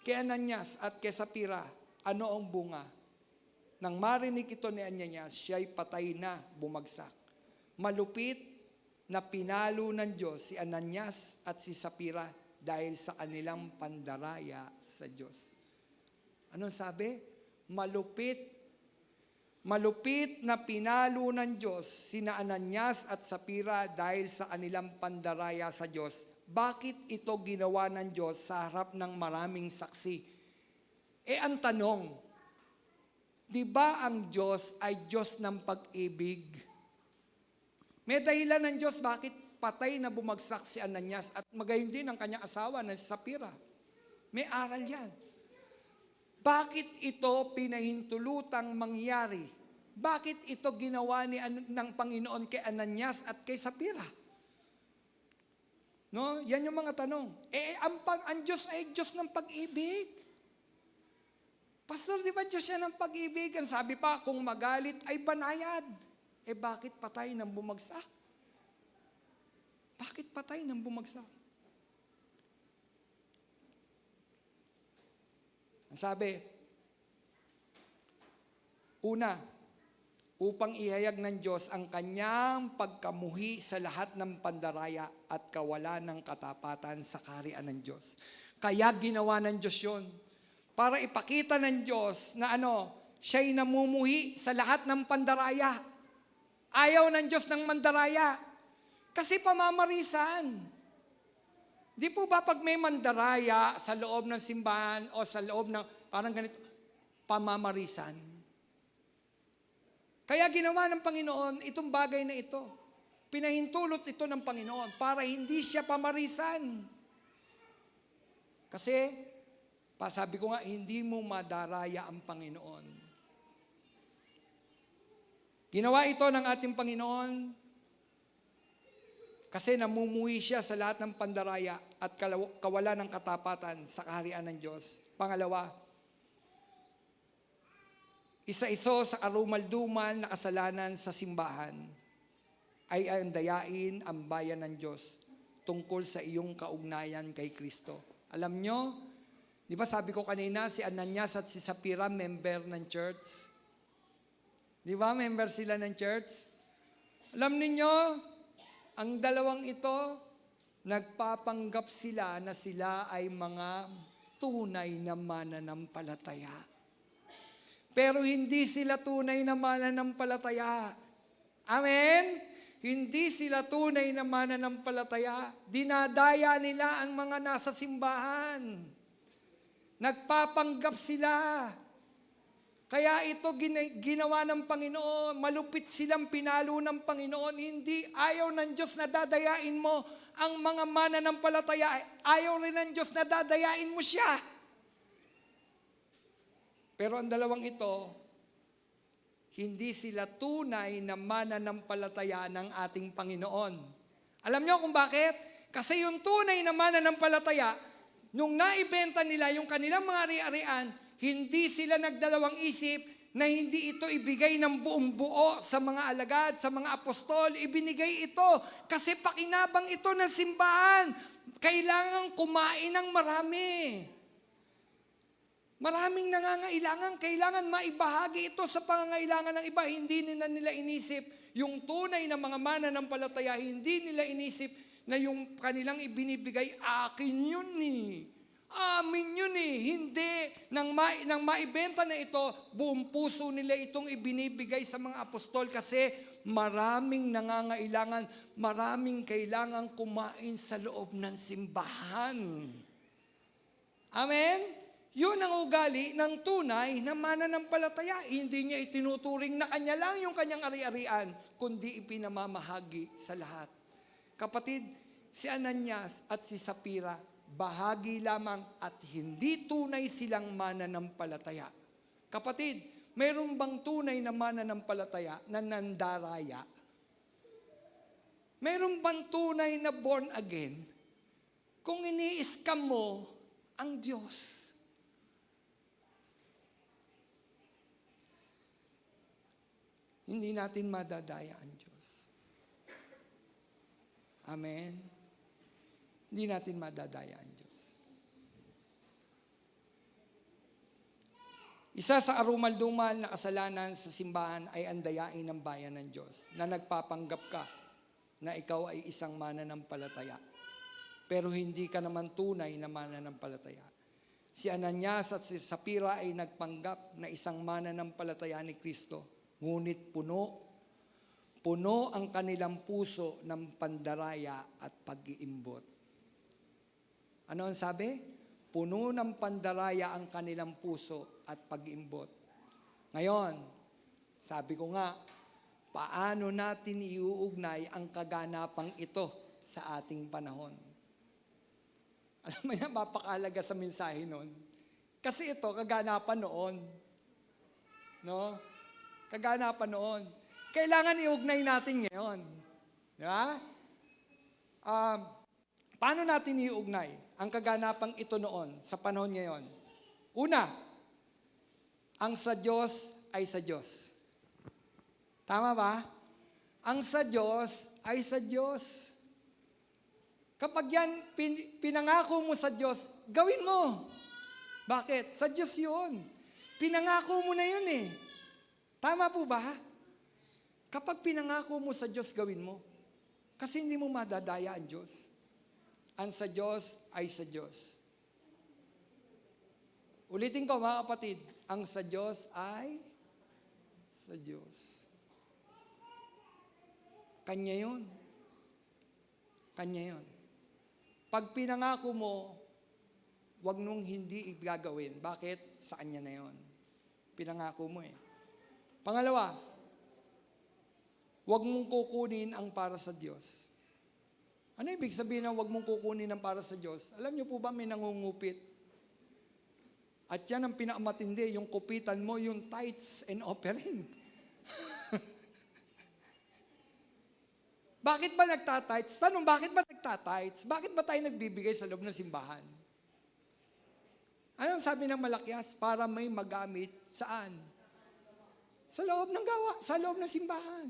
kay Ananias at kay Sapira, ano ang bunga? Nang marinig ito ni Ananias, siya'y patay na, bumagsak. Malupit na pinalo ng Diyos si Ananias at si Sapira dahil sa kanilang pandaraya sa Diyos. Anong sabi? Malupit na pinalo ng Diyos sina Ananias at Sapira dahil sa kanilang pandaraya sa Diyos. Bakit ito ginawa ng Diyos sa harap ng maraming saksi? Ang tanong, di ba ang Diyos ay Diyos ng pag-ibig? May dahilan ng Diyos bakit patay na bumagsak si Ananias at magayon din ang kanyang asawa na si Sapira. May aral yan. Bakit ito pinahintulutang mangyari? Bakit ito ginawa ng Panginoon kay Ananias at kay Sapira? No? Yan yung mga tanong. Ang Diyos ay Diyos ng pag-ibig. Pastor, di ba Diyos yan ng pag-ibig? Ang sabi pa, kung magalit ay banayad. Bakit patay nang bumagsak? Bakit patay nang bumagsak? Ang sabi, una, upang ihayag ng Diyos ang kanyang pagkamuhi sa lahat ng pandaraya at kawalan ng katapatan sa kaharian ng Diyos. Kaya ginawa ng Diyos yun. Para ipakita ng Diyos na siya'y namumuhi sa lahat ng pandaraya. Ayaw ng Diyos ng mandaraya. Kasi pamamarisan. Di po ba pag may mandaraya sa loob ng simbahan o sa loob ng, parang ganito, pamamarisan. Kaya ginawa ng Panginoon itong bagay na ito. Pinahintulot ito ng Panginoon para hindi siya pamarisan. Kasi, sabi ko nga, hindi mo madaraya ang Panginoon. Ginawa ito ng ating Panginoon kasi namumuhi siya sa lahat ng pandaraya at kawalan ng katapatan sa kaharian ng Diyos. Pangalawa, isa-iso sa karumalduman na kasalanan sa simbahan ay andayain ang bayan ng Diyos tungkol sa iyong kaugnayan kay Kristo. Alam nyo, di ba sabi ko kanina, si Ananias at si Sapira member ng church? Di ba member sila ng church? Alam niyo, ang dalawang ito, nagpapanggap sila na sila ay mga tunay na mananampalataya. Pero hindi sila tunay na mananampalataya. Amen? Hindi sila tunay na mananampalataya. Dinadaya nila ang mga nasa simbahan. Nagpapanggap sila. Kaya ito ginawa ng Panginoon. Malupit silang pinalo ng Panginoon. Hindi ayaw ng Diyos na dadayain mo ang mga mananampalataya. Ayaw rin ng Diyos na dadayain mo siya. Pero ang dalawang ito, hindi sila tunay na mananampalataya ng ating Panginoon. Alam niyo kung bakit? Kasi yung tunay na mananampalataya, nung naibenta nila yung kanilang mga ari-arian, hindi sila nagdalawang isip na hindi ito ibigay ng buong buo sa mga alagad, sa mga apostol. Ibinigay ito kasi pakinabang ito ng simbahan. Kailangan kumain ng marami. Maraming nangangailangan, kailangan maibahagi ito sa pangangailangan ng iba. Hindi nila inisip yung tunay na mga mananampalataya, hindi nila inisip na yung kanilang ibinibigay, akin yun eh. Amin yun eh. Hindi. Nang maibenta na ito, buong puso nila itong ibinibigay sa mga apostol kasi maraming nangangailangan, maraming kailangan kumain sa loob ng simbahan. Amen? Yun ang ugali ng tunay na mananampalataya. Hindi niya itinuturing na kanya lang yung kanyang ari-arian, kundi ipinamamahagi sa lahat. Kapatid, si Ananias at si Sapphira, bahagi lamang at hindi tunay silang mananampalataya. Kapatid, mayroon bang tunay na mananampalataya na nandaraya? Mayroon bang tunay na born again kung ini-scam mo ang Diyos? Hindi natin madadaya ang Diyos. Amen? Hindi natin madadaya ang Diyos. Isa sa arumal-dumal na kasalanan sa simbahan ay ang dayain ng bayan ng Diyos na nagpapanggap ka na ikaw ay isang mananampalataya. Pero hindi ka naman tunay na mananampalataya. Si Ananias at si Sapphira ay nagpanggap na isang mananampalataya ni Kristo. Ngunit puno ang kanilang puso ng pandaraya at pag-iimbot. Ano ang sabi? Puno ng pandaraya ang kanilang puso at pag-iimbot. Ngayon, sabi ko nga, paano natin iuugnay ang kaganapang ito sa ating panahon? Alam mo yan, mapakalaga sa mensahe nun. Kasi ito, kaganapan noon. No? Kaganapan noon. Kailangan iugnay natin ngayon. Di ba? Paano natin iugnay ang kaganapang ito noon sa panahon ngayon? Una, ang sa Diyos ay sa Diyos. Tama ba? Ang sa Diyos ay sa Diyos. Kapag yan pinangako mo sa Diyos, gawin mo. Bakit? Sa Diyos yun. Pinangako mo na yun eh. Tama po ba? Kapag pinangako mo sa Diyos, gawin mo. Kasi hindi mo madadaya ang Diyos. Ang sa Diyos ay sa Diyos. Ulitin ko mga kapatid, ang sa Diyos ay sa Diyos. Kanya yun. Kanya yun. Pag pinangako mo, wag nung hindi gagawin. Bakit? Sa Kanya na yun. Pinangako mo eh. Pangalawa, huwag mong kukunin ang para sa Diyos. Ano ibig sabihin ng huwag mong kukunin ang para sa Diyos? Alam niyo po ba may nangungupit? At yan ang pinakamatindi, yung kupitan mo, yung tithes and offering. Bakit ba nagtatites? Tanong, bakit ba nagtatites? Bakit ba tayo nagbibigay sa loob ng simbahan? Anong sabi ng Malakyas? Para may magamit saan? Sa loob ng gawa, sa loob ng simbahan.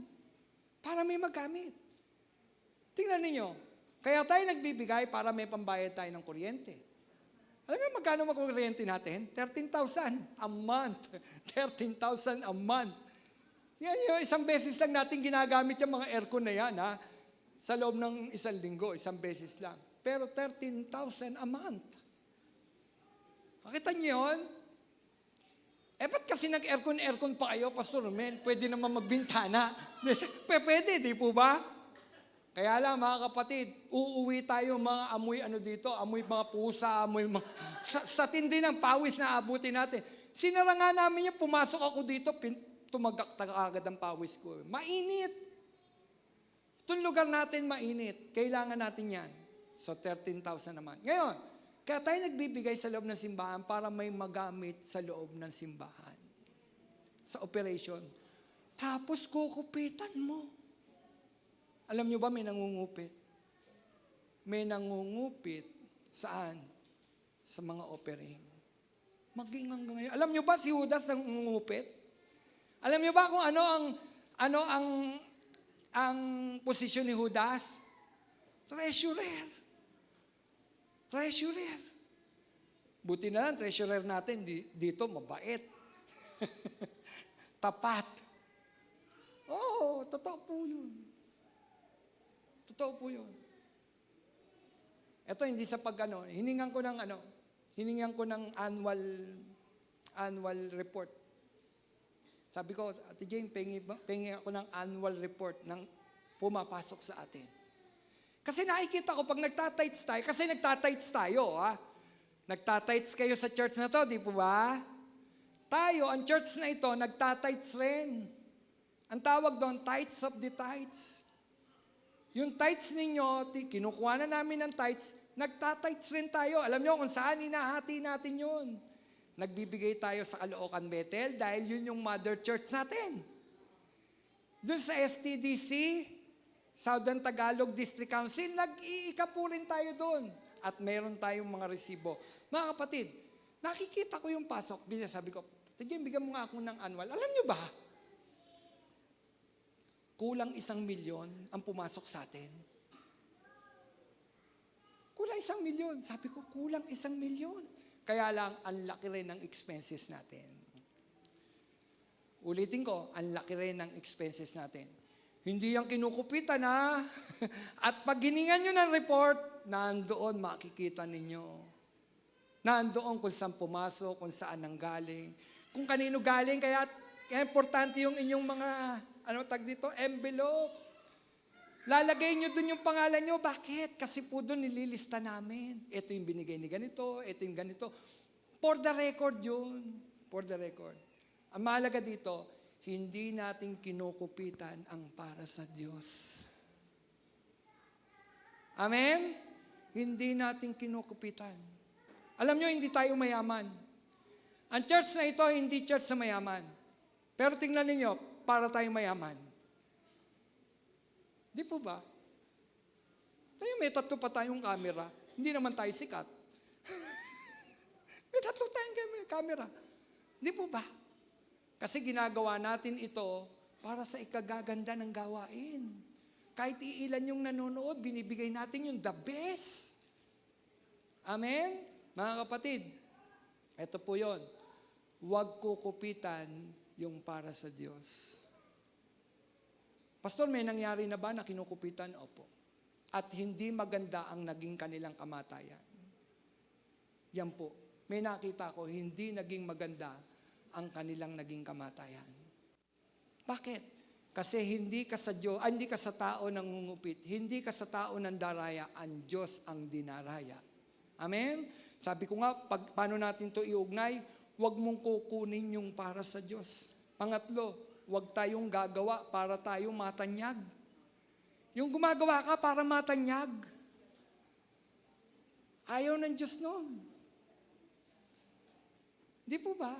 Para may magamit. Tingnan ninyo, kaya tayo nagbibigay para may pambayad tayo ng kuryente. Alam mo magkano mag-kuryente natin? 13,000 a month. 13,000 a month. Yan yung isang beses lang natin ginagamit yung mga aircon na yan, ha? Sa loob ng isang linggo, isang beses lang. Pero 13,000 a month. Nakita niyo yun? Ba't kasi nag-aircon pa kayo, Pastor Romel? Pwede naman magbintana. Pwede, di po ba? Kaya lang, mga kapatid, uuwi tayo mga amoy dito, amoy mga pusa, amoy mga... Sa tindi ng pawis na abutin natin. Sinara nga namin yan, pumasok ako dito, tumagak agad ang pawis ko. Mainit. Itong lugar natin mainit. Kailangan natin yan. So, 13,000 naman. Ngayon, kaya tayo nagbibigay sa loob ng simbahan para may magamit sa loob ng simbahan. Sa operation. Tapos kukupitan mo. Alam nyo ba may nangungupit? May nangungupit saan? Sa mga offering. Maging hanggang ngayon. Alam nyo ba si Judas nangungupit? Alam nyo ba kung ano ang posisyon ni Judas? Treasurer. Treasurer. Buti na lang, treasurer natin dito, mabait. Tapat. Oo, totoo po yun. Totoo po yun. Ito, hindi sa hiningan ko ng annual report. Sabi ko, Ate Jane, pengi ako ng annual report ng pumapasok sa atin. Kasi nakikita ko, pag nagtatites tayo, kasi nagtatites tayo, ha? Nagtatites kayo sa church na to, di po ba? Tayo, ang church na ito, nagtatites rin. Ang tawag doon, tithes of the tithes. Yung tithes ninyo, kinukuha na namin ng tithes, nagtatites rin tayo. Alam nyo kung saan hinahati natin yun. Nagbibigay tayo sa Caloocan Bethel dahil yun yung mother church natin. Doon sa STDC, Southern Tagalog District Council, nag-iikapo rin tayo doon. At meron tayong mga resibo. Mga kapatid, nakikita ko yung pasok. Sabi ko, sige, bigyan mo nga ako ng annual. Alam nyo ba? Kulang 1 milyon ang pumasok sa atin. Kulang 1 milyon. Sabi ko, kulang 1 milyon. Kaya lang, ang laki rin ng expenses natin. Ulitin ko, ang laki rin ng expenses natin. Hindi yung kinukupitan ha. At pag hiningan nyo ng report, nandoon makikita ninyo. Nandoon kung saan pumasok, kung saan nanggaling, kung kanino galing, kaya importante yung inyong mga, envelope. Lalagay nyo dun yung pangalan nyo. Bakit? Kasi po dun nililista namin. Ito yung binigay ni ganito, ito yung ganito. For the record yun. For the record. Ang mahalaga dito, hindi natin kinukupitan ang para sa Diyos. Amen? Hindi natin kinukupitan. Alam nyo, hindi tayo mayaman. Ang church na ito, hindi church sa mayaman. Pero tingnan ninyo, para tayong mayaman. Di po ba? Tayo may 3 pa tayong camera. Hindi naman tayo sikat. May 3 tayong camera. Di po ba? Kasi ginagawa natin ito para sa ikagaganda ng gawain. Kahit iilan yung nanonood, binibigay natin yung the best. Amen? Mga kapatid, ito po yun. Huwag kukupitan yung para sa Diyos. Pastor, may nangyari na ba na kinukupitan? Opo. At hindi maganda ang naging kanilang kamatayan. Yan po. May nakita ko, hindi naging maganda ang kanilang naging kamatayan. Bakit? Kasi hindi ka sa Diyos, hindi ka sa tao nangungupit, hindi ka sa tao ng daraya, ang Diyos ang dinaraya. Amen? Sabi ko nga, paano natin to iugnay? Huwag mong kukunin yung para sa Diyos. Pangatlo, huwag tayong gagawa para tayo matanyag. Yung gumagawa ka para matanyag. Ayaw ng Diyos noon. Di po ba?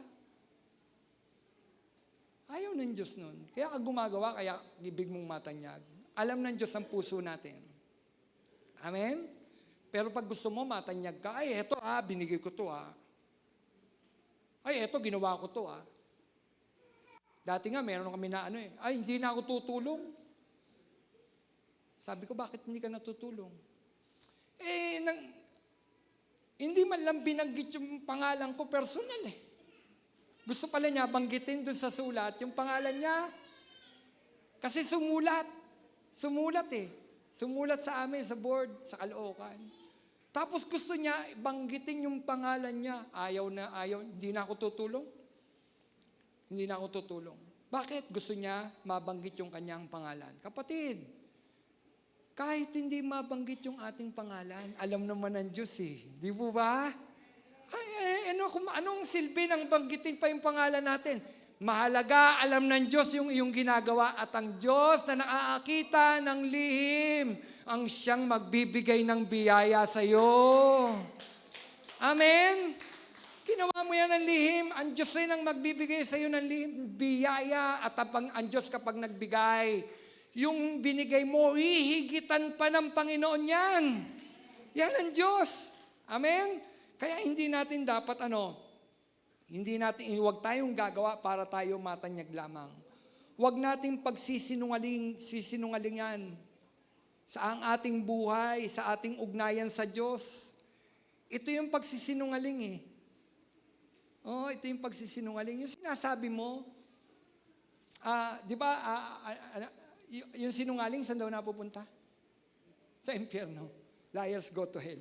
Ayaw ng Diyos noon. Kaya ka gumagawa, kaya ibig mong matanyag. Alam ng Diyos ang puso natin. Amen? Pero pag gusto mo matanyag ka, ay eto binigay ko to Ay eto, ginawa ko to Dati nga, meron kami na ay hindi na ako tutulong. Sabi ko, bakit hindi ka natutulong? Hindi man lang binanggit yung pangalan ko personal Gusto pala niya banggitin dun sa sulat yung pangalan niya. Kasi sumulat. Sumulat sa amin, sa board, sa Caloocan. Tapos gusto niya banggitin yung pangalan niya. Ayaw, hindi na ako tutulong. Hindi na ako tutulong. Bakit? Gusto niya mabanggit yung kanyang pangalan. Kapatid, kahit hindi mabanggit yung ating pangalan, alam naman ng Diyos Di po ba? Anong silbi ng banggitin pa yung pangalan natin? Mahalaga, alam ng Diyos yung iyong ginagawa at ang Diyos na naaakita ng lihim ang siyang magbibigay ng biyaya sa iyo. Amen? Ginawa mo yan ng lihim, ang Diyos rin ang magbibigay sa iyo ng lihim, biyaya at ang Diyos kapag nagbigay, yung binigay mo, hihigitan pa ng Panginoon yan. Yan ang Diyos. Amen? Kaya hindi natin dapat huwag tayong gagawa para tayo matanyag lamang. Huwag nating sisinungalingan sa ang ating buhay, sa ating ugnayan sa Diyos. Ito yung pagsisinungaling ito yung pagsisinungaling. Yung sinasabi mo, di ba, yung sinungaling, saan daw napupunta? Sa impyerno. Liars go to hell.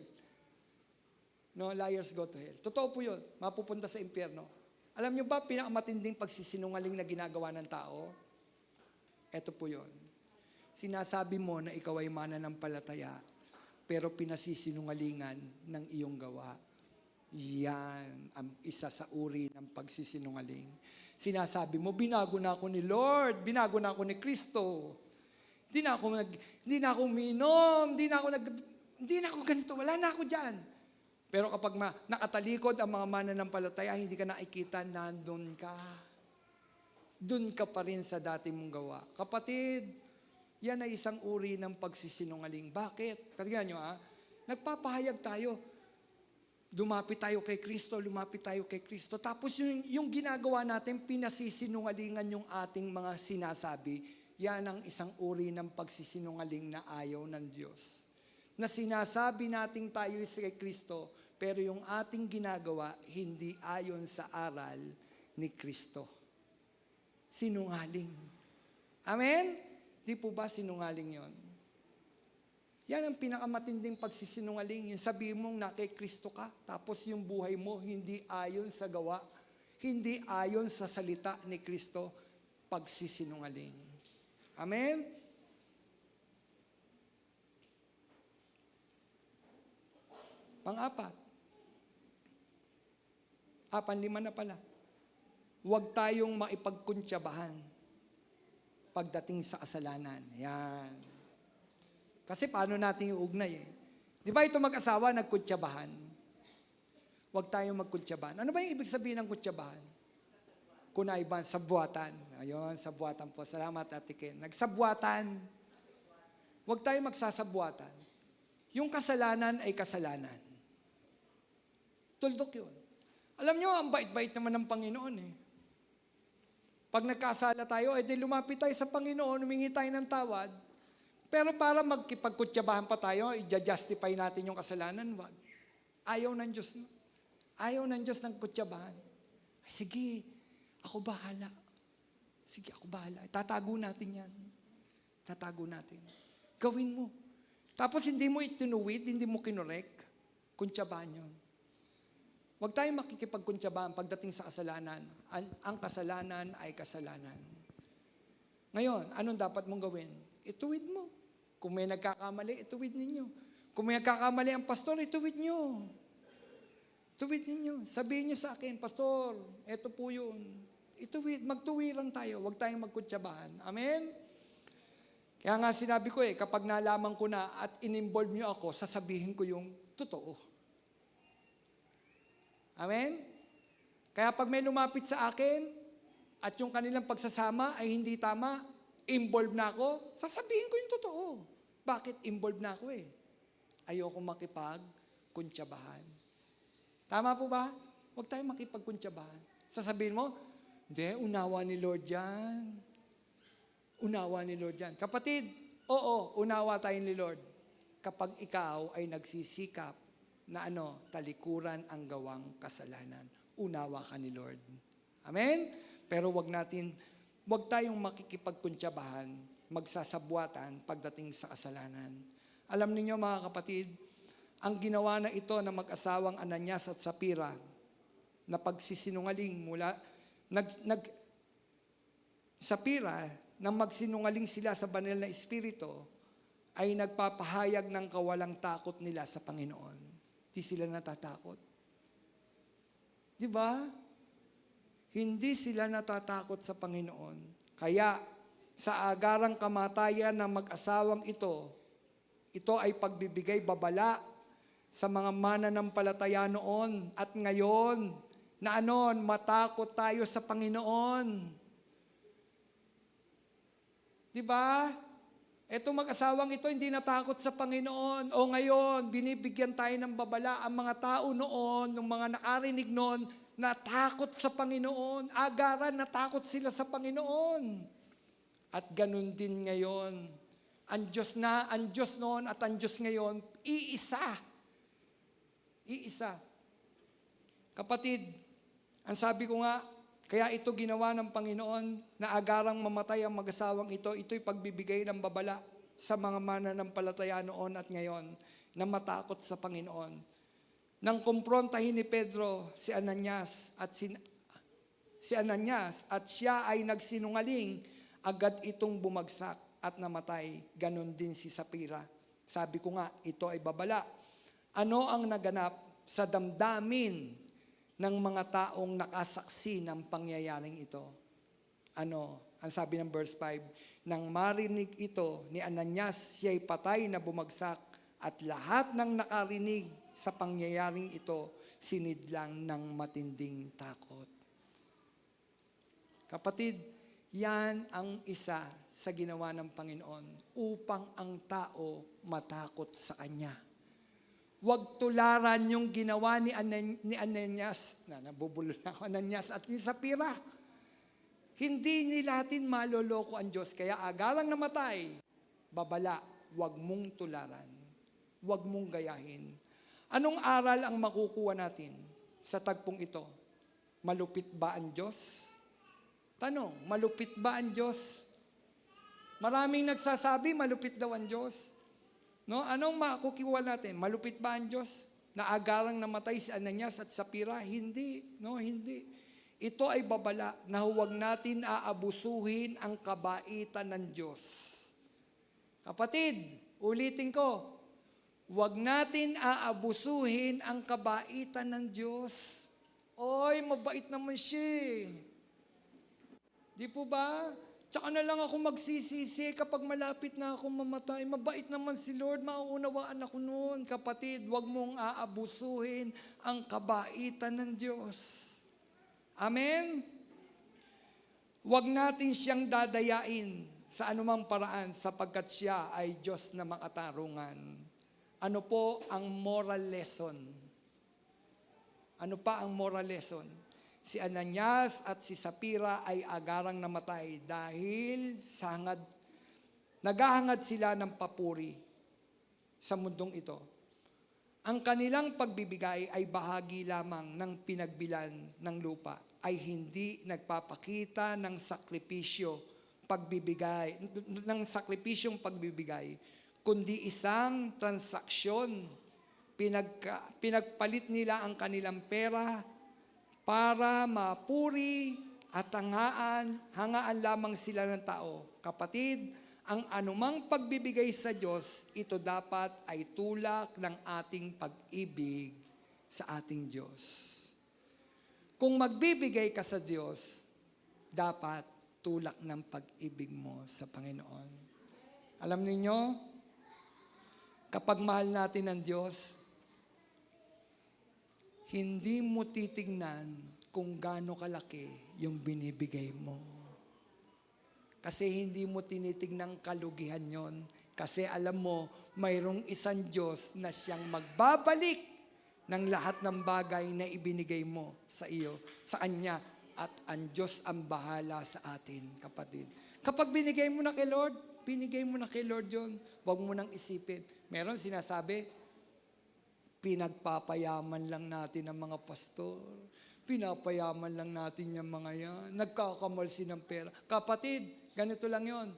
No, liars go to hell. Totoo po yun. Mapupunta sa impyerno. Alam niyo ba, pinakamatinding pagsisinungaling na ginagawa ng tao? Ito po yun. Sinasabi mo na ikaw ay mananampalataya, pero pinasisinungalingan ng iyong gawa. Yan ang isa sa uri ng pagsisinungaling. Sinasabi mo, binago na ako ni Lord, binago na ako ni Kristo. Hindi na ako uminom, hindi na ako ganito, wala na ako diyan. Pero kapag nakatalikod ang mga mananampalataya, hindi ka nakikita, nandun ka. Doon ka pa rin sa dati mong gawa. Kapatid, yan ay isang uri ng pagsisinungaling. Bakit? Tingnan nyo nagpapahayag tayo. Lumapit tayo kay Kristo, Tapos yung ginagawa natin, pinasisinungalingan yung ating mga sinasabi. Yan ang isang uri ng pagsisinungaling na ayaw ng Diyos. Na sinasabi natin tayo kay Kristo, pero yung ating ginagawa, hindi ayon sa aral ni Kristo. Sinungaling. Amen? Di po ba sinungaling yon? Yan ang pinakamatinding pagsisinungaling. Yung sabihin mong na kay Kristo ka, tapos yung buhay mo hindi ayon sa gawa, hindi ayon sa salita ni Kristo, pagsisinungaling. Amen? Pang-apat. 5 na pala. Huwag tayong maipagkuntsabahan pagdating sa kasalanan. Yan. Kasi paano natin iugnay Di ba ito mag-asawa, nagkuntsabahan? Huwag tayong magkuntsabahan. Ano ba yung ibig sabihin ng kuntsabahan? Kunaiban, sabwatan. Ayun, sabwatan po. Salamat, Ate Ken. Nagsabwatan. Huwag tayong magsasabwatan. Yung kasalanan ay kasalanan. Tuldok yun. Alam nyo, ang bait-bait naman ng Panginoon Pag nagkasala tayo, di lumapit tayo sa Panginoon, humingi tayo ng tawad. Pero para magkipagkutsabahan pa tayo, i-justify natin yung kasalanan, wag. Ayaw ng Diyos. Ayaw ng Diyos ng kutsabahan. Ay, sige, ako bahala. Sige, ako bahala. Tatago natin yan. Tatago natin. Gawin mo. Tapos hindi mo itinuwid, hindi mo kinorek, kuntsabahan yun. Huwag tayong makikipagkuntsabahan pagdating sa kasalanan. Ang kasalanan ay kasalanan. Ngayon, anong dapat mong gawin? Ituwid mo. Kung may nagkakamali, ituwid ninyo. Kung may nagkakamali ang pastor, ituwid nyo. Ituwid ninyo. Sabihin nyo sa akin, Pastor, eto po yun. Ituwid, magtuwiran tayo. Huwag tayong magkuntsabahan. Amen? Kaya nga sinabi ko kapag nalaman ko na at in-involve nyo ako, sasabihin ko yung totoo. Amen? Kaya pag may lumapit sa akin at yung kanilang pagsasama ay hindi tama, involved na ako, sasabihin ko yung totoo. Bakit involved na ako Ayoko makipagkuntsabahan. Tama po ba? Huwag tayong makipagkuntsabahan. Sasabihin mo, hindi, unawa ni Lord yan. Unawa ni Lord yan. Kapatid, oo, unawa tayo ni Lord. Kapag ikaw ay nagsisikap na talikuran ang gawang kasalanan. Unawa ka ni Lord. Amen? Pero wag tayong makikipagkuntsabahan, magsasabwatan pagdating sa kasalanan. Alam niyo mga kapatid, ang ginawa na ito ng mag-asawang Ananias at Sapira na pagsisinungaling Sapira, nang magsinungaling sila sa banal na Espiritu, ay nagpapahayag ng kawalang takot nila sa Panginoon. Hindi sila natatakot. Di ba? Hindi sila natatakot sa Panginoon. Kaya, sa agarang kamatayan ng mag-asawang ito ay pagbibigay babala sa mga mananampalataya noon at ngayon na matakot tayo sa Panginoon. Di ba? Etong mag-asawang ito hindi natakot sa Panginoon. O ngayon, binibigyan tayo ng babala ang mga tao noon, ng mga nakarinig noon, natakot sa Panginoon. Agaran, natakot sila sa Panginoon. At ganun din ngayon. Ang Diyos noon at ang Diyos ngayon, iisa. Iisa. Kapatid, ang sabi ko nga, kaya ito ginawa ng Panginoon na agarang mamatay ang mag-asawang ito'y pagbibigay ng babala sa mga mananampalataya noon at ngayon na matakot sa Panginoon. Nang kumprontahin ni Pedro si Ananias at siya ay nagsinungaling, agad itong bumagsak at namatay. Ganon din si Sapira. Sabi ko nga, ito ay babala. Ano ang naganap sa damdamin ng mga taong nakasaksi ng pangyayaring ito? ang sabi ng verse 5, nang marinig ito ni Ananias, siya'y patay na bumagsak at lahat ng nakarinig sa pangyayaring ito, sinidlang ng matinding takot. Kapatid, yan ang isa sa ginawa ng Panginoon upang ang tao matakot sa Kanya. Huwag tularan yung ginawa ni Ananias, nabubulol na ako, Ananias at ni Sapphira. Hindi nilatin maloloko ang Diyos, kaya agalang namatay, babala, huwag mong tularan, huwag mong gayahin. Anong aral ang makukuha natin sa tagpong ito? Malupit ba ang Diyos? Tanong, malupit ba ang Diyos? Maraming nagsasabi, malupit daw ang Diyos. No? Anong makukuha natin? Malupit ba ang Diyos? Na agarang namatay si Ananias at Sapphira? Hindi. No, hindi. Ito ay babala na huwag natin aabusuhin ang kabaitan ng Diyos. Kapatid, ulitin ko, huwag natin aabusuhin ang kabaitan ng Diyos. Oy, mabait naman siya. Di po ba? Tsaka na lang ako magsisisi kapag malapit na ako mamatay. Mabait naman si Lord, mauunawaan ako noon. Kapatid, huwag mong aabusuhin ang kabaitan ng Diyos. Amen? Huwag natin siyang dadayain sa anumang paraan sapagkat siya ay Diyos na makatarungan. Ano po ang moral lesson? Ano pa ang moral lesson? Si Ananias at si Sapphira ay agarang namatay dahil naghahangad sila ng papuri sa mundong ito. Ang kanilang pagbibigay ay bahagi lamang ng pinagbilan ng lupa, ay hindi nagpapakita ng sakripisyong pagbibigay, kundi isang transaksyon. Pinagpalit nila ang kanilang pera para mapuri at hangaan lamang sila ng tao. Kapatid, ang anumang pagbibigay sa Diyos, ito dapat ay tulak ng ating pag-ibig sa ating Diyos. Kung magbibigay ka sa Diyos, dapat tulak ng pag-ibig mo sa Panginoon. Alam niyo, kapag mahal natin ang Diyos, hindi mo titingnan kung gaano kalaki yung binibigay mo. Kasi hindi mo tinitingnan kalugihan yon. Kasi alam mo, mayroong isang Diyos na siyang magbabalik ng lahat ng bagay na ibinigay mo sa iyo, sa Kanya. At ang Diyos ang bahala sa atin, kapatid. Kapag binigay mo na kay Lord, binigay mo na kay Lord yun. Huwag mo nang isipin. Meron sinasabi, pinagpapayaman lang natin ang mga pastor. Pinapayaman lang natin yung mga yan. Nagkakamalsi ng pera. Kapatid, ganito lang yon.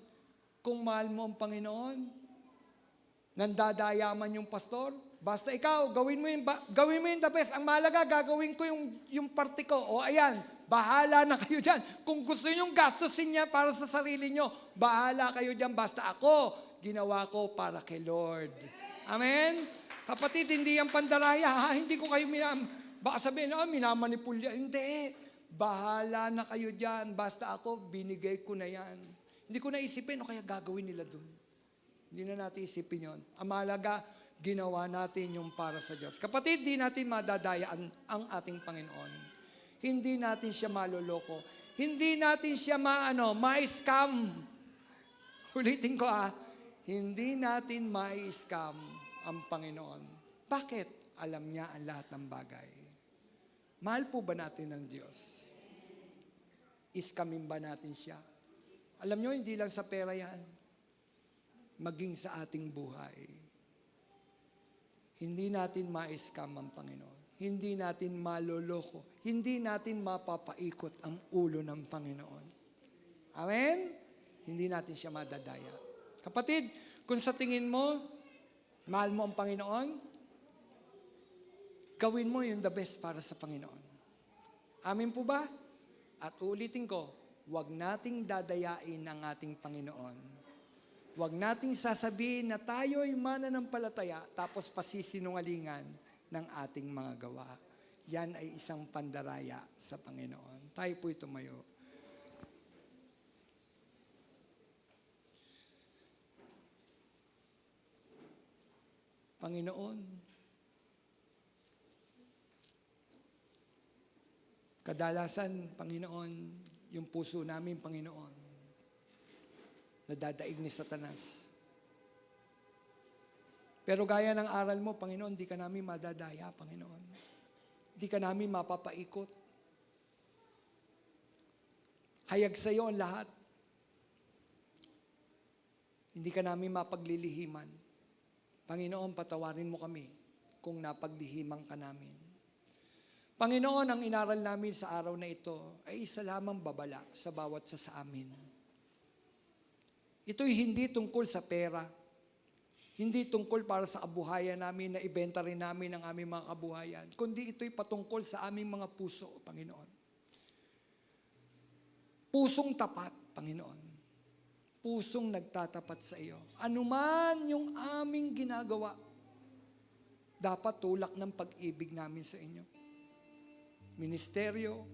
Kung mahal mo ang Panginoon, nandadayaman yung pastor, basta ikaw, gawin mo yung the best. Ang mahalaga, gagawin ko yung parte ko. O ayan, bahala na kayo dyan. Kung gusto nyo gastusin niya para sa sarili nyo, bahala kayo dyan. Basta ako, ginawa ko para kay Lord. Amen? Kapatid, hindi yan pandaraya. Hindi ko kayo baka sabihin, minamanipulya. Hindi. Bahala na kayo dyan. Basta ako, binigay ko na yan. Hindi ko naisipin, kaya gagawin nila dun. Hindi na natin isipin yon. Ang mahalaga, ginawa natin yung para sa Diyos. Kapatid, di natin madadayaan ang ating Panginoon. Hindi natin siya maloloko. Hindi natin siya ma-scam. Ulitin ko hindi natin ma-scam ang Panginoon. Bakit? Alam niya ang lahat ng bagay. Mahal po ba natin ang Diyos? Iskamin ba natin siya? Alam niyo, hindi lang sa pera yan. Maging sa ating buhay. Hindi natin ma-scam ang Panginoon. Hindi natin maloloko. Hindi natin mapapaikot ang ulo ng Panginoon. Amen? Hindi natin siya madadaya. Kapatid, kung sa tingin mo, mahal mo ang Panginoon, gawin mo yung the best para sa Panginoon. Amin po ba? At ulitin ko, huwag nating dadayain ang ating Panginoon. Huwag nating sasabihin na tayo'y mananampalataya tapos pasisinungalingan ng ating mga gawa. Yan ay isang pandaraya sa Panginoon. Tayo po'y tumayo. Panginoon, kadalasan, Panginoon, yung puso namin, Panginoon, nadadaig ni Satanas. Pero gaya ng aral mo, Panginoon, di ka namin madadaya, Panginoon. Di ka namin mapapaikot. Hayag sa iyo ang lahat. Hindi ka namin mapaglilihiman. Panginoon, patawarin mo kami kung napaglihiman ka namin. Panginoon, ang inaral namin sa araw na ito ay isa lamang babala sa bawat sa amin. Ito'y hindi tungkol sa pera, hindi tungkol para sa kabuhayan namin na ibenta rin namin ang aming mga kabuhayan, kundi ito'y patungkol sa aming mga puso, Panginoon. Pusong tapat, Panginoon. Pusong nagtatapat sa iyo. Anuman yung aming ginagawa, dapat tulak ng pag-ibig namin sa inyo. Ministeryo,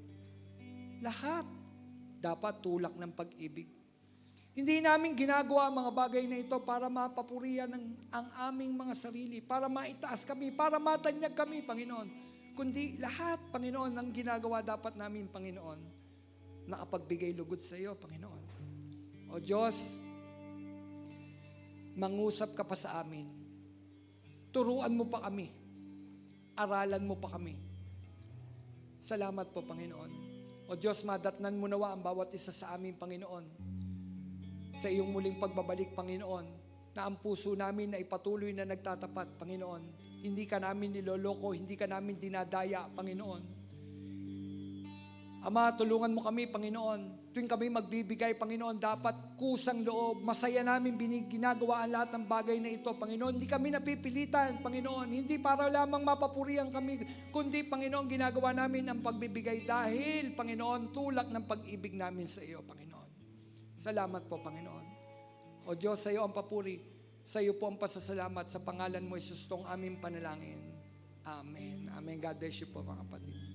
lahat dapat tulak ng pag-ibig. Hindi namin ginagawa ang mga bagay na ito para mapapurihan ang aming mga sarili, para maitaas kami, para matanyag kami, Panginoon. Kundi lahat, Panginoon, ang ginagawa dapat namin, Panginoon, nakapagbigay lugod sa iyo, Panginoon. O Diyos, mangusap ka pa sa amin. Turuan mo pa kami. Aralan mo pa kami. Salamat po, Panginoon. O Diyos, madatnan mo nawa ang bawat isa sa amin, Panginoon. Sa iyong muling pagbabalik, Panginoon, na ang puso namin ay patuloy na nagtatapat, Panginoon. Hindi ka namin niloloko, hindi ka namin dinadaya, Panginoon. Ama, tulungan mo kami, Panginoon. Tuwing kami magbibigay, Panginoon, dapat kusang loob. Masaya namin ginagawa ang lahat ng bagay na ito, Panginoon. Hindi kami napipilitan, Panginoon. Hindi para lamang mapapurihan kami, kundi, Panginoon, ginagawa namin ang pagbibigay dahil, Panginoon, tulak ng pag-ibig namin sa iyo, Panginoon. Salamat po, Panginoon. O Diyos, sa iyo ang papuri. Sa iyo po ang pasasalamat sa pangalan mo, Jesus, tong aming panalangin. Amen. Amen. God bless you po, mga kapatid.